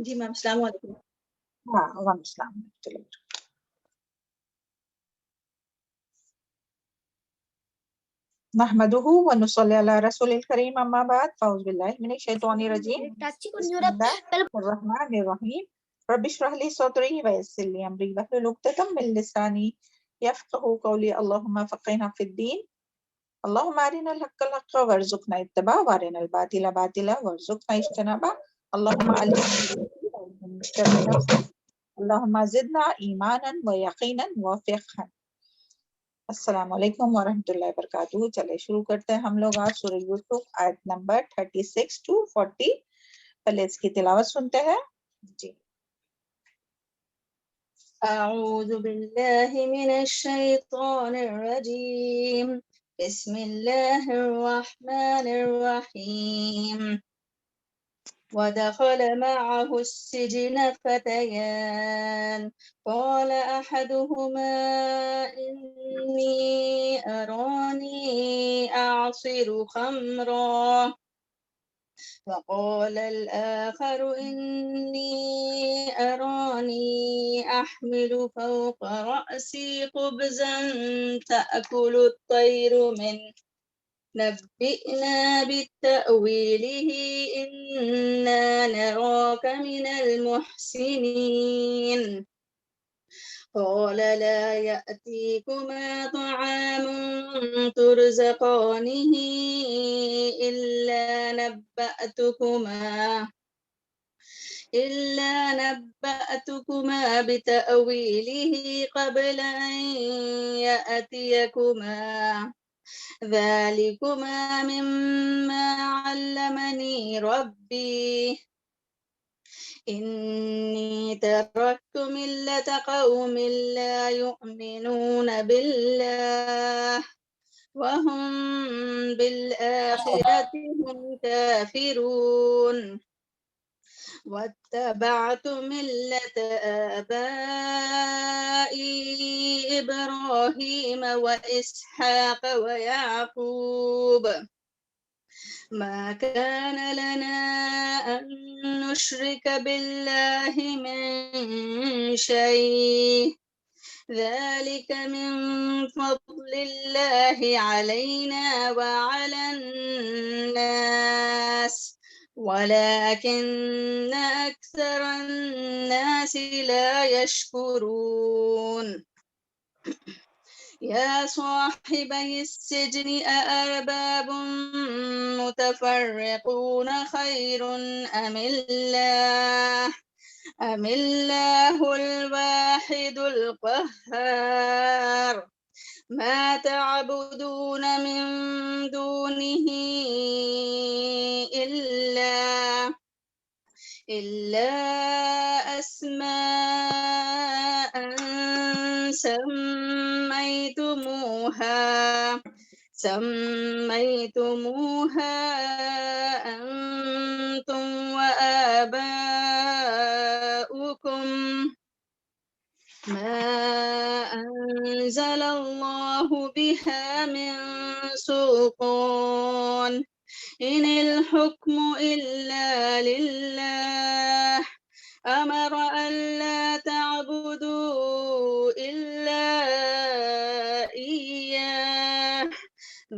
جی میم السلام علیکم. ہاں وعلیکم السلام. چلو نحمده ونصلي على رسول الكريم اما بعد فاعوذ بالله من الشيطان الرجيم بسم الله الرحمن الرحيم رب اشرح لي صدري ويسر لي امري واحلل عقدة من لساني يفقهوا قولي اللهم فقهنا في الدين اللهم ارنا الحق حقا وارزقنا اتباعه وارنا الباطل باطلا وارزقنا اجتنابه اللهم علمنا من شر نفسي اللهم زدنا ایمانا ویقینا وفقها. السلام علیکم ورحمۃ اللہ وبرکاتہ. چلے شروع کرتے ہیں ہم لوگ آج سورہ یوسف آیت نمبر 36 to 40. پہلے اس کی تلاوت سنتے ہیں. جی اعوذ باللہ من الشیطان الرجیم بسم اللہ الرحمن الرحیم. ودخل معه السجن فتيان قال أحدهما إني أراني أعصر خمرا وقال الآخر إني أراني أحمل فوق رأسي خبزا تأكل الطير منه نبئنا بتأويله إنا نراك من المحسنين. قال لا يأتيكما طعام ترزقانه إلا نبأتكما بتأويله قبل أن يأتيكما ذلكما مما علمني ربي إني تركت ملة قوم لا يؤمنون بالله وهم بالآخرة هم كافرون واتبعت ملة آبائي إبراهيم وإسحاق ويعقوب ما كان لنا أن نشرك بالله من شيء ذلك من فضل الله علينا وعلى الناس ولكن أكثر الناس لا يشكرون. يا صاحبي السجن أأرباب متفرقون خير أم الله الواحد القهار ما تعبدون من دونه إلا أسماء سميتموها أنتم وآباؤكم ما أنزل الله بها من سلطان إن الحكم إلا لله أمر ألا تعبدوا إلا إياه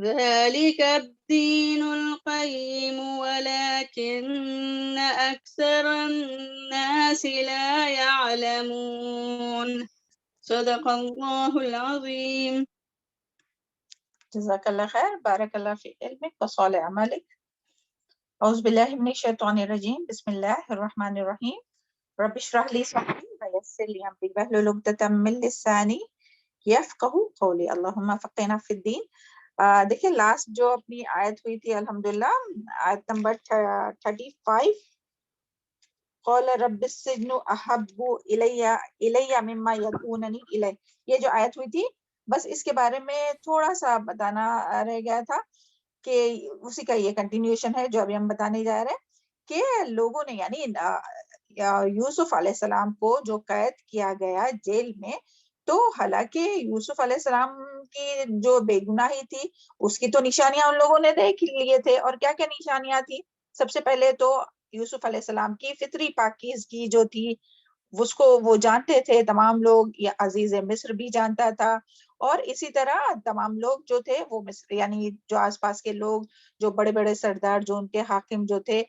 ذلك الدين القيم ولكن أكثر الناس لا يعلمون. صدق الله العظيم. جزاک اللہ خیر. بارک اللہ فی علمک و صالح عملک. اعوذ باللہ من الشیطان الرجیم بسم اللہ الرحمن الرحیم رب اشرح لی صدری ویسر لی امری واحلل عقدۃ من لسانی یفقہوا قولی اللہم فقہنا فی الدین. دیکھیں لاسٹ جو اپنی آیت ہوئی تھی الحمدللہ آیت نمبر 35 قال رب السجن احب الی مما یدعوننی الی. یہ جو آیت ہوئی تھی بس اس کے بارے میں تھوڑا سا بتانا رہ گیا تھا کہ اسی کا یہ کنٹینیوشن ہے جو ابھی ہم بتانے جا رہے ہیں کہ لوگوں نے یعنی یوسف علیہ السلام کو جو قید کیا گیا جیل میں، تو حالانکہ یوسف علیہ السلام کی جو بے گناہی تھی اس کی تو نشانیاں ان لوگوں نے دیکھ لیے تھے. اور کیا کیا نشانیاں تھی؟ سب سے پہلے تو یوسف علیہ السلام کی فطری پاکیزگی جو تھی اس کو وہ جانتے تھے تمام لوگ، یا عزیز مصر بھی جانتا تھا، اور اسی طرح تمام لوگ جو تھے وہ مصر یعنی جو آس پاس کے لوگ، جو بڑے بڑے سردار، جو ان کے حاکم جو تھے،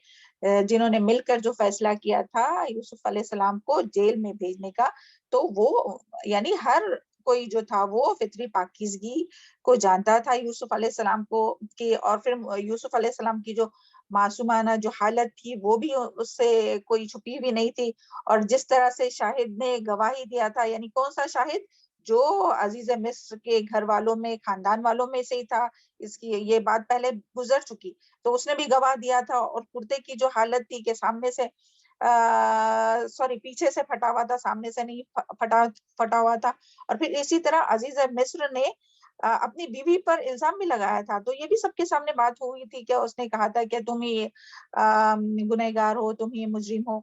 جنہوں نے مل کر جو فیصلہ کیا تھا یوسف علیہ السلام کو جیل میں بھیجنے کا، تو وہ یعنی ہر کوئی جو تھا وہ فطری پاکیزگی کو جانتا تھا یوسف علیہ السلام کو کہ، اور پھر یوسف علیہ السلام کی جو معصومانہ جو حالت تھی وہ بھی اس سے کوئی چھپی ہوئی نہیں تھی، اور جس طرح سے شاہد نے گواہی دیا تھا، یعنی کون سا شاہد؟ جو عزیز مصر کے گھر والوں میں، خاندان والوں میں سے ہی تھا، اس کی یہ بات پہلے گزر چکی، تو اس نے بھی گواہ دیا تھا، اور کرتے کی جو حالت تھی کہ سامنے سے پیچھے سے پھٹا ہوا تھا، سامنے سے نہیں پھٹا ہوا تھا، اور پھر اسی طرح عزیز مصر نے اپنی بیوی پر الزام بھی لگایا تھا، تو یہ بھی سب کے سامنے بات ہوئی تھی کہ اس نے کہا تھا کہ تم ہی گنہگار ہو، تم ہی مجرم ہو۔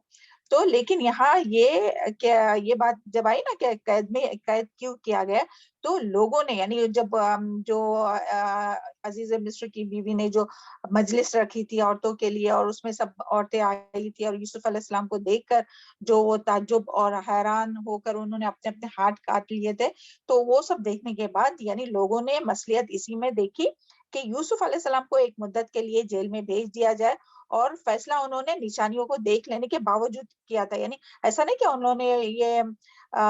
تو لیکن یہاں یہ بات جب آئی نا کہ قید کیوں کیا گیا، تو لوگوں نے یعنی جب جو عزیز مصر کی بیوی نے جو مجلس رکھی تھی عورتوں کے لیے، اور اس میں سب عورتیں آئی تھی، اور یوسف علیہ السلام کو دیکھ کر جو وہ تعجب اور حیران ہو کر انہوں نے اپنے اپنے ہاتھ کاٹ لیے تھے، تو وہ سب دیکھنے کے بعد یعنی لوگوں نے مصلحت اسی میں دیکھی کہ یوسف علیہ السلام کو ایک مدت کے لیے جیل میں بھیج دیا جائے، اور فیصلہ انہوں نے نشانیوں کو دیکھ لینے کے باوجود کیا تھا، یعنی ایسا نہیں کہ انہوں نے یہ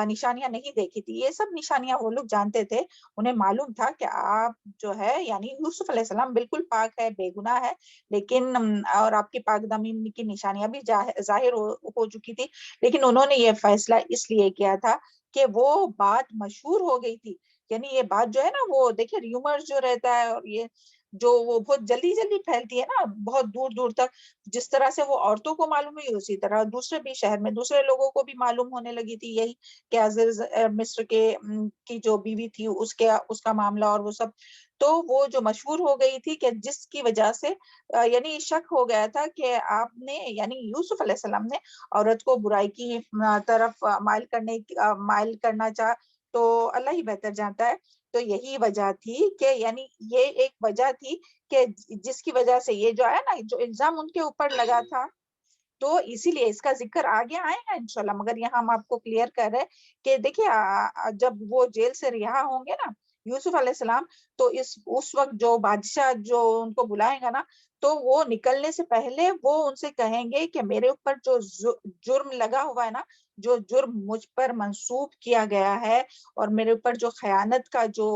نشانیاں نہیں دیکھی تھی، یہ سب نشانیاں وہ لوگ جانتے تھے، انہیں معلوم تھا کہ آپ جو ہے یعنی یوسف علیہ السلام بالکل پاک ہے، بے گناہ ہے، لیکن اور آپ کی پاک دامنی کی نشانیاں بھی ظاہر ہو چکی تھی، لیکن انہوں نے یہ فیصلہ اس لیے کیا تھا کہ وہ بات مشہور ہو گئی تھی، یعنی یہ بات جو ہے نا، وہ دیکھیں ریومر جو رہتا ہے، اور یہ جو وہ بہت جلدی جلدی پھیلتی ہے نا، بہت دور دور تک، جس طرح سے وہ عورتوں کو معلوم ہوئی، اسی طرح دوسرے بھی شہر میں دوسرے لوگوں کو بھی معلوم ہونے لگی تھی یہی کہ عزیز مصر کی جو بیوی تھی اس کا معاملہ اور وہ سب، تو وہ جو مشہور ہو گئی تھی کہ جس کی وجہ سے یعنی شک ہو گیا تھا کہ آپ نے یعنی یوسف علیہ السلام نے عورت کو برائی کی طرف مائل کرنا چاہ، تو اللہ ہی بہتر جانتا ہے، تو یہی وجہ تھی کہ یعنی یہ ایک وجہ تھی کہ جس کی وجہ سے یہ جو ہے نا، جو الزام ان کے اوپر لگا تھا، تو اسی لیے اس کا ذکر آگے آئے گا انشاءاللہ، مگر یہاں ہم آپ کو کلیئر کر رہے کہ دیکھیں جب وہ جیل سے رہا ہوں گے نا یوسف علیہ السلام، تو اس وقت جو بادشاہ جو ان کو بلائے گا نا، تو وہ نکلنے سے پہلے وہ ان سے کہیں گے کہ میرے اوپر جو جرم لگا ہوا ہے نا، جو جرم مجھ پر منسوب کیا گیا ہے، اور میرے اوپر جو خیانت کا جو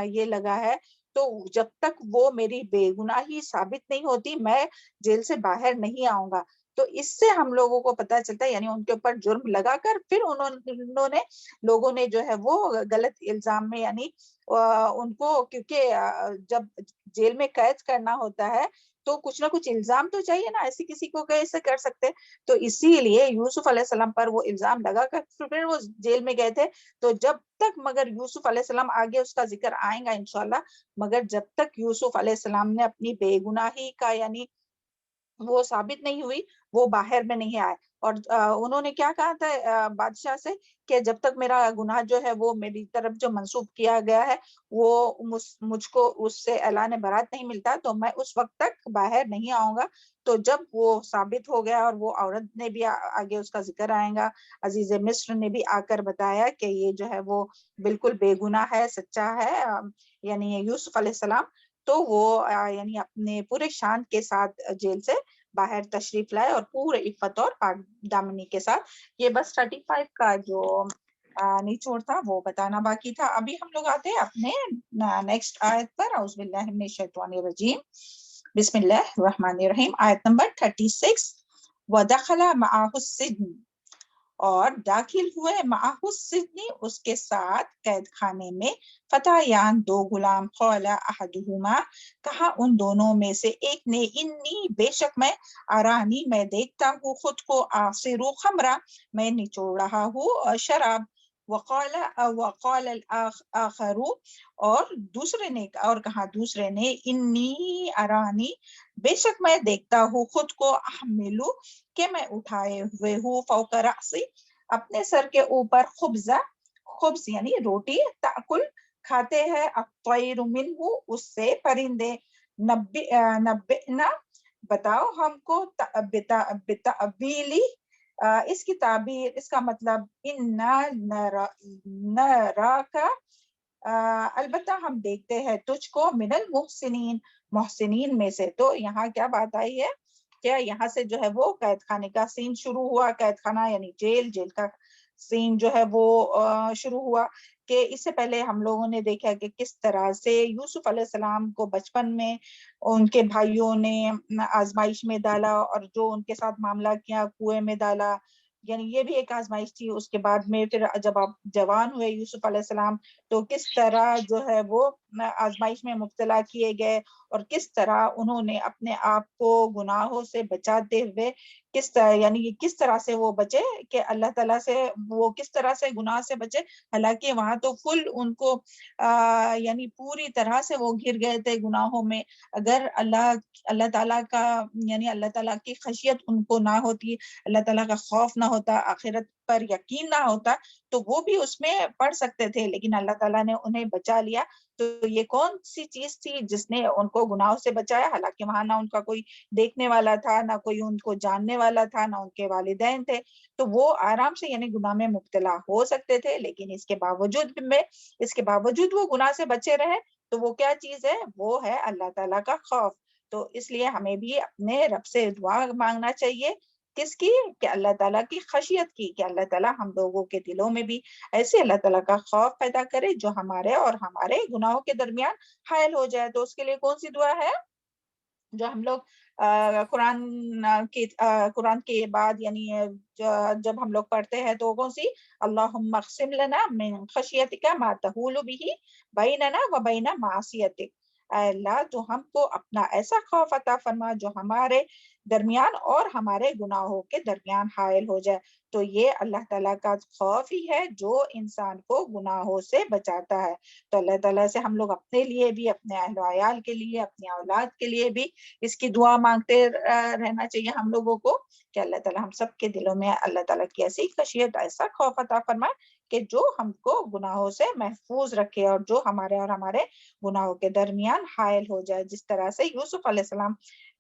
یہ لگا ہے، تو جب تک وہ میری بے گناہی ثابت نہیں ہوتی میں جیل سے باہر نہیں آؤں گا۔ تو اس سے ہم لوگوں کو پتہ چلتا ہے، یعنی ان کے اوپر جرم لگا کر پھر انہوں نے لوگوں نے جو ہے وہ غلط الزام میں یعنی ان کو، کیونکہ جب جیل میں قید کرنا ہوتا ہے تو کچھ نہ کچھ الزام تو چاہیے نا، ایسے کسی کو کیسے کر سکتے، تو اسی لیے یوسف علیہ السلام پر وہ الزام لگا کر پھر وہ جیل میں گئے تھے، تو جب تک مگر یوسف علیہ السلام، آگے اس کا ذکر آئے گا انشاءاللہ، مگر جب تک یوسف علیہ السلام نے اپنی بے گناہی کا یعنی وہ ثابت نہیں ہوئی، وہ باہر میں نہیں آئے، اور انہوں نے کیا کہا تھا بادشاہ سے کہ جب تک میرا گناہ جو ہے وہ میری طرف جو منسوب کیا گیا ہے وہ مجھ کو اس سے اعلان برات نہیں ملتا، تو میں اس وقت تک باہر نہیں آؤں گا۔ تو جب وہ ثابت ہو گیا، اور وہ عورت نے بھی آگے اس کا ذکر آئے گا، عزیز مصر نے بھی آ کر بتایا کہ یہ جو ہے وہ بالکل بے گناہ ہے، سچا ہے، یعنی یوسف علیہ السلام، تو وہ یعنی اپنے پورے شان کے ساتھ جیل سے باہر تشریف لائے، اور پورے عفت اور پاک دامنی کے ساتھ۔ یہ بس 35 کا جو نچوڑ تھا وہ بتانا باقی تھا۔ ابھی ہم لوگ آتے ہیں اپنے نیکسٹ آیت پر، اعوذ باللہ من الشیطان الرجیم، بسم اللہ الرحمن الرحیم، آیت نمبر 36۔ وَدَخَلَ مَعَهُ السِّجْنَ، اور داخل ہوئے معہ السجن، اس کے ساتھ قید خانے میں، فتیان، دو غلام، قال احدہما، کہا ان دونوں میں سے ایک نے، انی، بے شک میں، ارانی، میں دیکھتا ہوں خود کو، آصر خمرہ، میں نچوڑ رہا ہوں شراب، وقال الآخر، اور دوسرے نے، اور کہا دوسرے نے، انی ارانی، بے شک میں دیکھتا ہوں خود کو، احملو، کہ میں اٹھائے ہوئے ہوں، فوق رأسی، اپنے سر کے اوپر، خبز یعنی روٹی، تأکل، کھاتے ہیں، الطیر منہ، اس سے پرندے، نبئنا، بتاؤ ہم کو بتعبیلی، اس کی تعبیر، اس کا مطلب انا نراکا، البتہ ہم دیکھتے ہیں تجھ کو، من المحسنین، محسنین میں سے۔ تو یہاں کیا بات آئی ہے؟ کیا یہاں سے جو ہے وہ قید خانے کا سین شروع ہوا، قید خانہ یعنی جیل، جیل کا سین جو ہے وہ شروع ہوا، کہ اس سے پہلے ہم لوگوں نے دیکھا کہ کس طرح سے یوسف علیہ السلام کو بچپن میں ان کے بھائیوں نے آزمائش میں ڈالا، اور جو ان کے ساتھ معاملہ کیا، کنویں میں ڈالا، یعنی یہ بھی ایک آزمائش تھی۔ اس کے بعد میں پھر جب آپ جوان ہوئے یوسف علیہ السلام، تو کس طرح جو ہے وہ آزمائش میں مبتلا کیے گئے، اور کس طرح انہوں نے اپنے آپ کو گناہوں سے بچاتے ہوئے کس طرح، یعنی کس طرح سے وہ بچے، کہ اللہ تعالیٰ سے وہ کس طرح سے گناہ سے بچے، حالانکہ وہاں تو فل ان کو یعنی پوری طرح سے وہ گر گئے تھے گناہوں میں۔ اگر اللہ تعالیٰ کا یعنی اللہ تعالیٰ کی خشیت ان کو نہ ہوتی، اللہ تعالیٰ کا خوف نہ ہوتا، آخرت پر یقین نہ ہوتا، تو وہ بھی اس میں پڑ سکتے تھے، لیکن اللہ تعالیٰ نے انہیں بچا لیا۔ تو یہ کون سی چیز تھی جس نے ان کو گناہوں سے بچایا؟ حالانکہ وہاں نہ ان کا کوئی دیکھنے والا تھا، نہ کوئی ان کو جاننے والا تھا، نہ ان کے والدین تھے، تو وہ آرام سے یعنی گناہ میں مبتلا ہو سکتے تھے، لیکن اس کے باوجود وہ گناہ سے بچے رہے۔ تو وہ کیا چیز ہے؟ وہ ہے اللہ تعالیٰ کا خوف۔ تو اس لیے ہمیں بھی اپنے رب سے دعا مانگنا چاہیے، کس کی؟ کہ اللہ تعالیٰ کی خشیت کی، کہ اللہ تعالیٰ ہم لوگوں کے دلوں میں بھی ایسے اللہ تعالیٰ کا خوف پیدا کرے جو ہمارے اور ہمارے گناہوں کے درمیان حائل ہو جائے۔ تو اس کے لیے کون سی دعا ہے جو ہم لوگ قرآن کے بعد یعنی جب ہم لوگ پڑھتے ہیں تو کون سی؟ اللہم اقسم لنا من خشیتک ما تحول به بیننا و بین معصیتک، اے اللہ تو ہم کو اپنا ایسا خوف عطا فرما جو ہمارے درمیان اور ہمارے گناہوں کے درمیان حائل ہو جائے۔ تو یہ اللہ تعالیٰ کا خوف ہی ہے جو انسان کو گناہوں سے بچاتا ہے۔ تو اللہ تعالیٰ سے ہم لوگ اپنے لیے بھی، اپنے اہل و عیال کے لیے، اپنی اولاد کے لیے بھی اس کی دعا مانگتے رہنا چاہیے ہم لوگوں کو، کہ اللہ تعالیٰ ہم سب کے دلوں میں اللہ تعالیٰ کی ایسی خشیت، ایسا خوف عطا فرمائے کہ جو ہم کو گناہوں سے محفوظ رکھے، اور جو ہمارے اور ہمارے گناہوں کے درمیان حائل ہو جائے، جس طرح سے یوسف علیہ السلام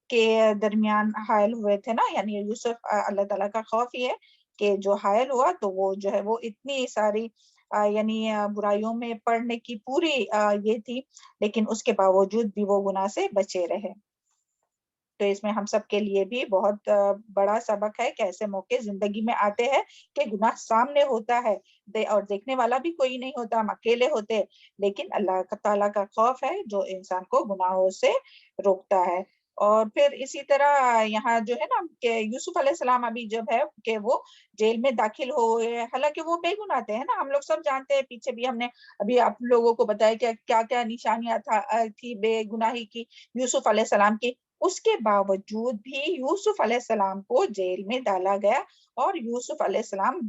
کے درمیان حائل ہوئے تھے نا، یعنی یوسف اللہ تعالیٰ کا خوف یہ ہے کہ جو حائل ہوا تو وہ جو ہے وہ اتنی ساری یعنی برائیوں میں پڑنے کی پوری یہ تھی، لیکن اس کے باوجود بھی وہ گناہ سے بچے رہے۔ تو اس میں ہم سب کے لیے بھی بہت بڑا سبق ہے کہ ایسے موقع زندگی میں آتے ہیں کہ گناہ سامنے ہوتا ہے اور دیکھنے والا بھی کوئی نہیں ہوتا، ہم اکیلے ہوتے، لیکن اللہ تعالیٰ کا خوف ہے جو انسان کو گناہوں سے روکتا ہے۔ اور پھر اسی طرح یہاں جو ہے نا کہ یوسف علیہ السلام ابھی جب ہے کہ وہ جیل میں داخل ہوئے، حالانکہ وہ بے گناہ تھے، ہے نا، ہم لوگ سب جانتے ہیں، پیچھے بھی ہم نے ابھی آپ لوگوں کو بتایا کہ کیا کیا نشانیاں تھی بے گناہی کی یوسف علیہ السلام کی۔ اس کے باوجود بھی یوسف علیہ السلام کو جیل میں ڈالا گیا، اور یوسف علیہ السلام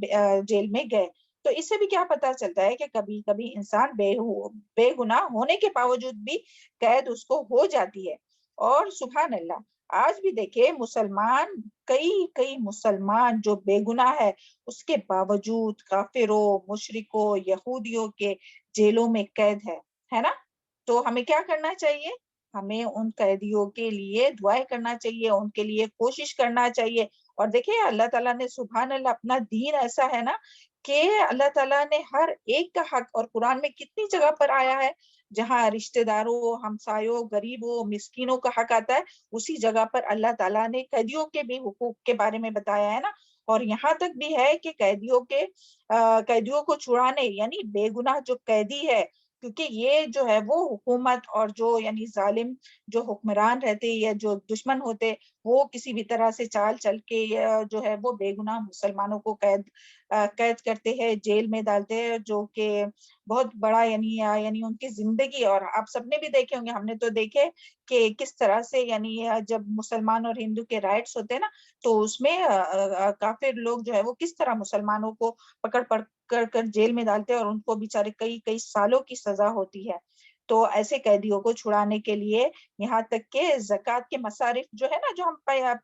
جیل میں گئے۔ تو اس سے بھی کیا پتہ چلتا ہے کہ کبھی کبھی انسان بے گناہ ہونے کے باوجود بھی قید اس کو ہو جاتی ہے۔ اور سبحان اللہ، آج بھی دیکھیں مسلمان، کئی مسلمان جو بے گناہ ہے، اس کے باوجود کافروں، مشرکوں، یہودیوں کے جیلوں میں قید ہے نا۔ تو ہمیں کیا کرنا چاہیے؟ ہمیں ان قیدیوں کے لیے دعائیں کرنا چاہیے، ان کے لیے کوشش کرنا چاہیے۔ اور دیکھیں اللہ تعالیٰ نے سبحان اللہ اپنا دین ایسا ہے نا کہ اللہ تعالیٰ نے ہر ایک کا حق، اور قرآن میں کتنی جگہ پر آیا ہے جہاں رشتہ داروں، ہمسایوں، غریبوں، مسکینوں کا حق آتا ہے، اسی جگہ پر اللہ تعالیٰ نے قیدیوں کے بھی حقوق کے بارے میں بتایا ہے نا۔ اور یہاں تک بھی ہے کہ قیدیوں کو چھڑانے، یعنی بے گناہ جو قیدی ہے، کیونکہ یہ جو ہے وہ حکومت اور جو یعنی ظالم جو حکمران رہتے یا جو دشمن ہوتے، وہ کسی بھی طرح سے چال چل کے جو ہے وہ بے گناہ مسلمانوں کو قید کرتے ہیں، جیل میں ڈالتے ہیں، جو کہ بہت بڑا یعنی ان کی زندگی، اور آپ سب نے بھی دیکھے ہوں گے، ہم نے تو دیکھے کہ کس طرح سے یعنی جب مسلمان اور ہندو کے رائٹس ہوتے ہیں نا، تو اس میں کافر لوگ جو ہے وہ کس طرح مسلمانوں کو پکڑ کر جیل میں ڈالتے ہیں، اور ان کو بیچارے کئی سالوں کی سزا ہوتی ہے۔ تو ایسے قیدیوں کو چھڑانے کے لیے یہاں تک کہ زکوٰۃ کے مصارف جو ہے نا، جو ہم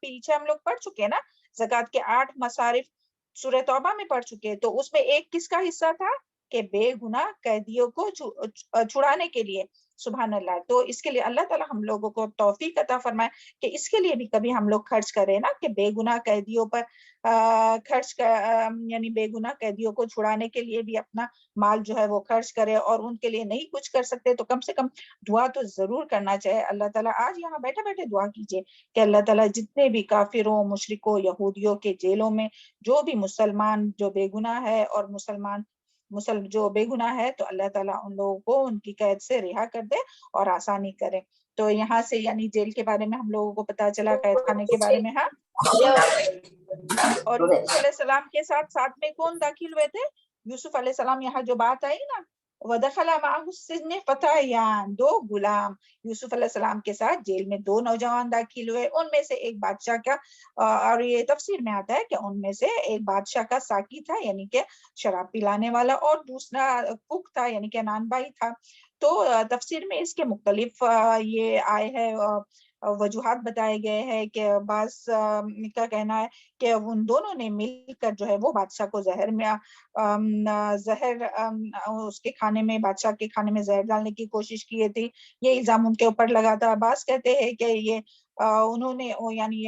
پیچھے ہم لوگ پڑھ چکے ہیں نا، زکوٰۃ کے 8 مصارف سورہ توبہ میں پڑھ چکے ہیں، تو اس میں ایک کس کا حصہ تھا کہ بے گناہ قیدیوں کو چھڑانے کے لیے۔ سبحان اللہ. تو اس کے لیے اللہ تعالیٰ ہم لوگوں کو توفیق عطا فرمائے کہ اس کے لیے بھی کبھی ہم لوگ خرچ کریں نا, کہ بے گناہ قیدیوں پر یعنی بے گناہ قیدیوں کو چھڑانے کے لیے بھی اپنا مال جو ہے وہ خرچ کرے, اور ان کے لیے نہیں کچھ کر سکتے تو کم سے کم دعا تو ضرور کرنا چاہیے. اللہ تعالیٰ آج یہاں بیٹھے بیٹھے دعا کیجیے کہ اللہ تعالیٰ جتنے بھی کافروں, مشرکوں, یہودیوں کے جیلوں میں جو بھی مسلمان جو بے گناہ ہے اور جو بے گناہ ہے, تو اللہ تعالیٰ ان لوگوں کو ان کی قید سے رہا کر دے اور آسانی کرے. تو یہاں سے یعنی جیل کے بارے میں ہم لوگوں کو پتا چلا, قید خانے کے بارے میں. ہاں, اور یوسف علیہ السلام کے ساتھ میں کون داخل ہوئے تھے؟ یوسف علیہ السلام, یہاں جو بات آئی نا, وَدَخَلَ مَعَهُ السِّجْنَ فَتَيَّانِ, 2 غلام یوسف علیہ السلام کے ساتھ جیل میں 2 نوجوان داخل ہوئے. ان میں سے ایک بادشاہ کا, اور یہ تفسیر میں آتا ہے کہ ان میں سے ایک بادشاہ کا ساقی تھا یعنی کہ شراب پلانے والا, اور دوسرا کک تھا یعنی کہ نان بھائی تھا. تو تفسیر میں اس کے مختلف یہ آئے ہیں وجوہات بتائے گئے ہیں کہ بعض کا کہنا ہے کہ ان دونوں نے مل کر جو ہے وہ بادشاہ کو اس کے کھانے میں, بادشاہ کے کھانے میں زہر ڈالنے کی کوشش کی تھی. یہ الزام ان کے اوپر لگا تھا. بعض کہتے ہیں کہ یہ انہوں نے یعنی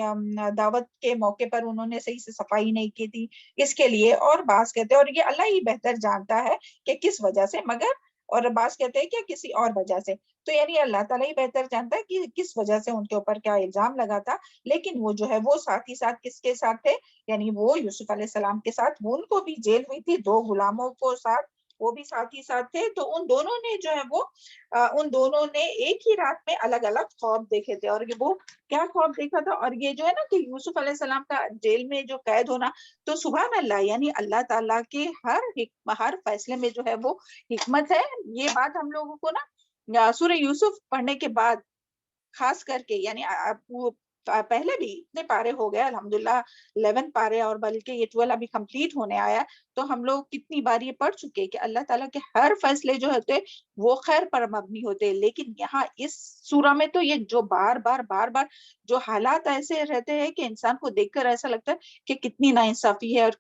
دعوت کے موقع پر انہوں نے صحیح سے صفائی نہیں کی تھی اس کے لیے, اور بعض کہتے ہیں, اور یہ اللہ ہی بہتر جانتا ہے کہ کس وجہ سے, مگر اور بعض کہتے ہیں کہ کسی اور وجہ سے. تو یعنی اللہ تعالیٰ ہی بہتر جانتا ہے کہ کس وجہ سے ان کے اوپر کیا الزام لگا تھا. لیکن وہ جو ہے وہ ساتھ ہی ساتھ کس کے ساتھ تھے, یعنی وہ یوسف علیہ السلام کے ساتھ, وہ ان کو بھی جیل ہوئی تھی, 2 غلاموں کو ساتھ وہ بھی ساتھ ہی ساتھ تھے. تو ان دونوں نے جو ہے وہ ان دونوں نے ایک ہی رات میں الگ الگ خواب دیکھے تھے. اور وہ کیا خواب دیکھا تھا, اور یہ جو ہے نا کہ یوسف علیہ السلام کا جیل میں جو قید ہونا, تو سبحان اللہ, یعنی اللہ تعالیٰ کے ہر فیصلے میں جو ہے وہ حکمت ہے. یہ بات ہم لوگوں کو نا سورہ یوسف پڑھنے کے بعد خاص کر کے, یعنی پہلے بھی اتنے پارے ہو گئے الحمدللہ 11 پارے, اور بلکہ یہ 12 ابھی کمپلیٹ ہونے آیا, تو ہم لوگ کتنی بار یہ پڑھ چکے کہ اللہ تعالیٰ کے ہر فیصلے جو ہوتے وہ خیر پر مبنی ہوتے. لیکن یہاں اس سورہ میں تو یہ جو بار بار جو حالات ایسے رہتے ہیں کہ انسان کو دیکھ کر ایسا لگتا ہے کہ کتنی ناانصافی ہے, اور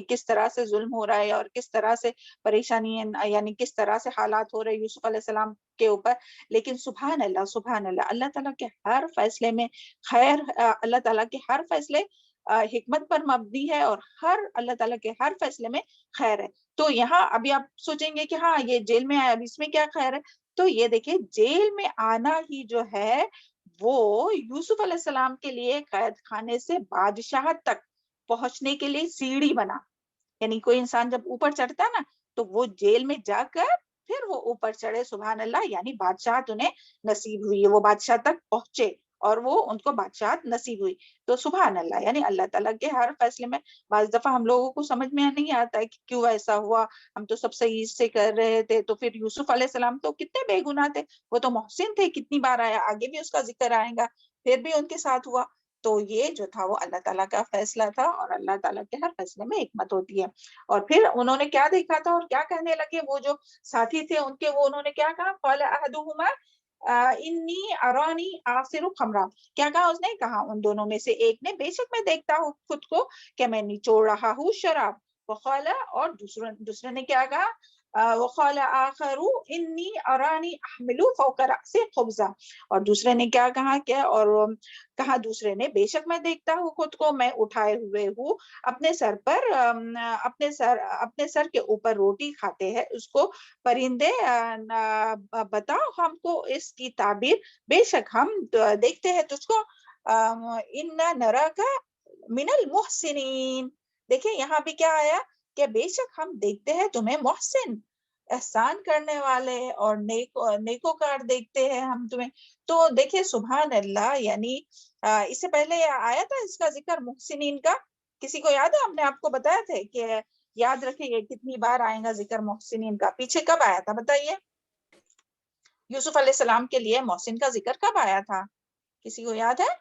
کس طرح سے ظلم ہو رہا ہے, اور کس طرح سے پریشانی ہے, یعنی کس طرح سے حالات ہو رہے ہیں یوسف علیہ السلام کے اوپر. لیکن سبحان اللہ, اللہ تعالیٰ کے ہر فیصلے میں خیر, اللہ تعالیٰ کے ہر فیصلے حکمت پر مبنی ہے, اور اللہ تعالیٰ کے ہر فیصلے میں خیر ہے. تو یہاں ابھی آپ سوچیں گے کہ ہاں یہ جیل میں آیا, اب اس میں کیا خیر ہے, تو یہ دیکھیں جیل میں آنا ہی جو ہے وہ یوسف علیہ السلام کے لیے قید خانے سے بادشاہت تک پہنچنے کے لیے سیڑھی بنا. یعنی کوئی انسان جب اوپر چڑھتا ہے نا, تو وہ جیل میں جا کر پھر وہ اوپر چڑھے, سبحان اللہ, یعنی بادشاہت انہیں نصیب ہوئی, وہ بادشاہ تک پہنچے اور وہ ان کو بادشاہت نصیب ہوئی. تو سبحان اللہ, یعنی اللہ تعالیٰ کے ہر فیصلے میں بعض دفعہ ہم لوگوں کو سمجھ میں نہیں آتا ہے کہ کیوں ایسا ہوا, ہم تو سب صحیح سے کر رہے تھے. تو پھر یوسف علیہ السلام تو کتنے بے گناہ تھے, وہ تو محسن تھے, کتنی بار آیا, آگے بھی اس کا ذکر آئے گا, پھر بھی ان کے ساتھ ہوا. تو یہ جو تھا وہ اللہ تعالیٰ کا فیصلہ تھا, اور اللہ تعالیٰ کے ہر فیصلے میں حکمت ہوتی ہے. اور پھر انہوں نے کیا دیکھا تھا اور کیا کہنے لگے وہ جو ساتھی تھے ان کے, وہ انہوں نے کیا کہا, قال احدہما انی ارانی آصر خمرا, کیا کہا اس نے, کہا ان دونوں میں سے ایک نے, بے شک میں دیکھتا ہوں خود کو کہ میں نچوڑ رہا ہوں شراب. وقال, اور دوسرے نے کیا کہا, وقال آخر انی ارانی احمل فوق رأسی خبزا, اور دوسرے نے کیا کہا کہ, اور کہا دوسرے نے, بے شک میں دیکھتا ہوں خود کو میں اٹھائے ہوئے ہوں اپنے سر پر, اپنے سر کے اوپر روٹی کھاتے ہیں, اس کو پرندے بتاؤ ہم کو اس کی تعبیر, بے شک ہم دیکھتے ہیں تجھ کو, اِنَّا نَرَاكَ مِنَ الْمُحْسِنِينَ. دیکھیں یہاں بھی کیا آیا کہ بے شک ہم دیکھتے ہیں تمہیں محسن, احسان کرنے والے اور نیکوکار دیکھتے ہیں ہم تمہیں. تو دیکھیں سبحان اللہ, یعنی اس سے پہلے آیا تھا اس کا ذکر محسنین کا, کسی کو یاد ہے, ہم نے آپ کو بتایا تھے کہ یاد رکھیں گے کتنی بار آئے گا ذکر محسنین کا, پیچھے کب آیا تھا بتائیے, یوسف علیہ السلام کے لیے محسن کا ذکر کب آیا تھا, کسی کو یاد ہے؟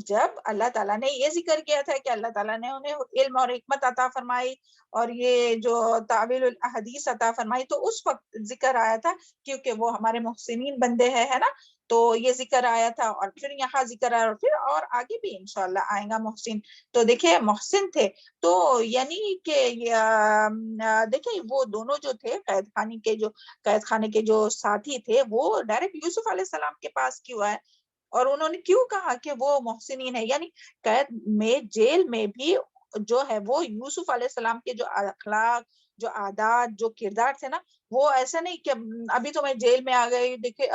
جب اللہ تعالیٰ نے یہ ذکر کیا تھا کہ اللہ تعالیٰ نے انہیں علم اور حکمت عطا فرمائی اور یہ جو تعویل الاحادیث عطا فرمائی, تو اس وقت ذکر آیا تھا, کیونکہ وہ ہمارے محسنین بندے ہیں, ہے نا. تو یہ ذکر آیا تھا، اور پھر یہاں ذکر آیا، اور پھر اور آگے بھی انشاءاللہ آئے گا محسن. تو دیکھیں محسن تھے، تو یعنی کہ دیکھیں وہ دونوں جو تھے قید خانے کے جو ساتھی تھے، وہ ڈائریکٹ یوسف علیہ السلام کے پاس کیوں آئے، اور انہوں نے کیوں کہا کہ وہ محسنین ہے. یعنی قید میں، جیل میں بھی جو ہے وہ یوسف علیہ السلام کے جو اخلاق، جو عادات، جو کردار تھے نا، وہ ایسا نہیں کہ ابھی تو میں جیل میں آ گئی، دیکھے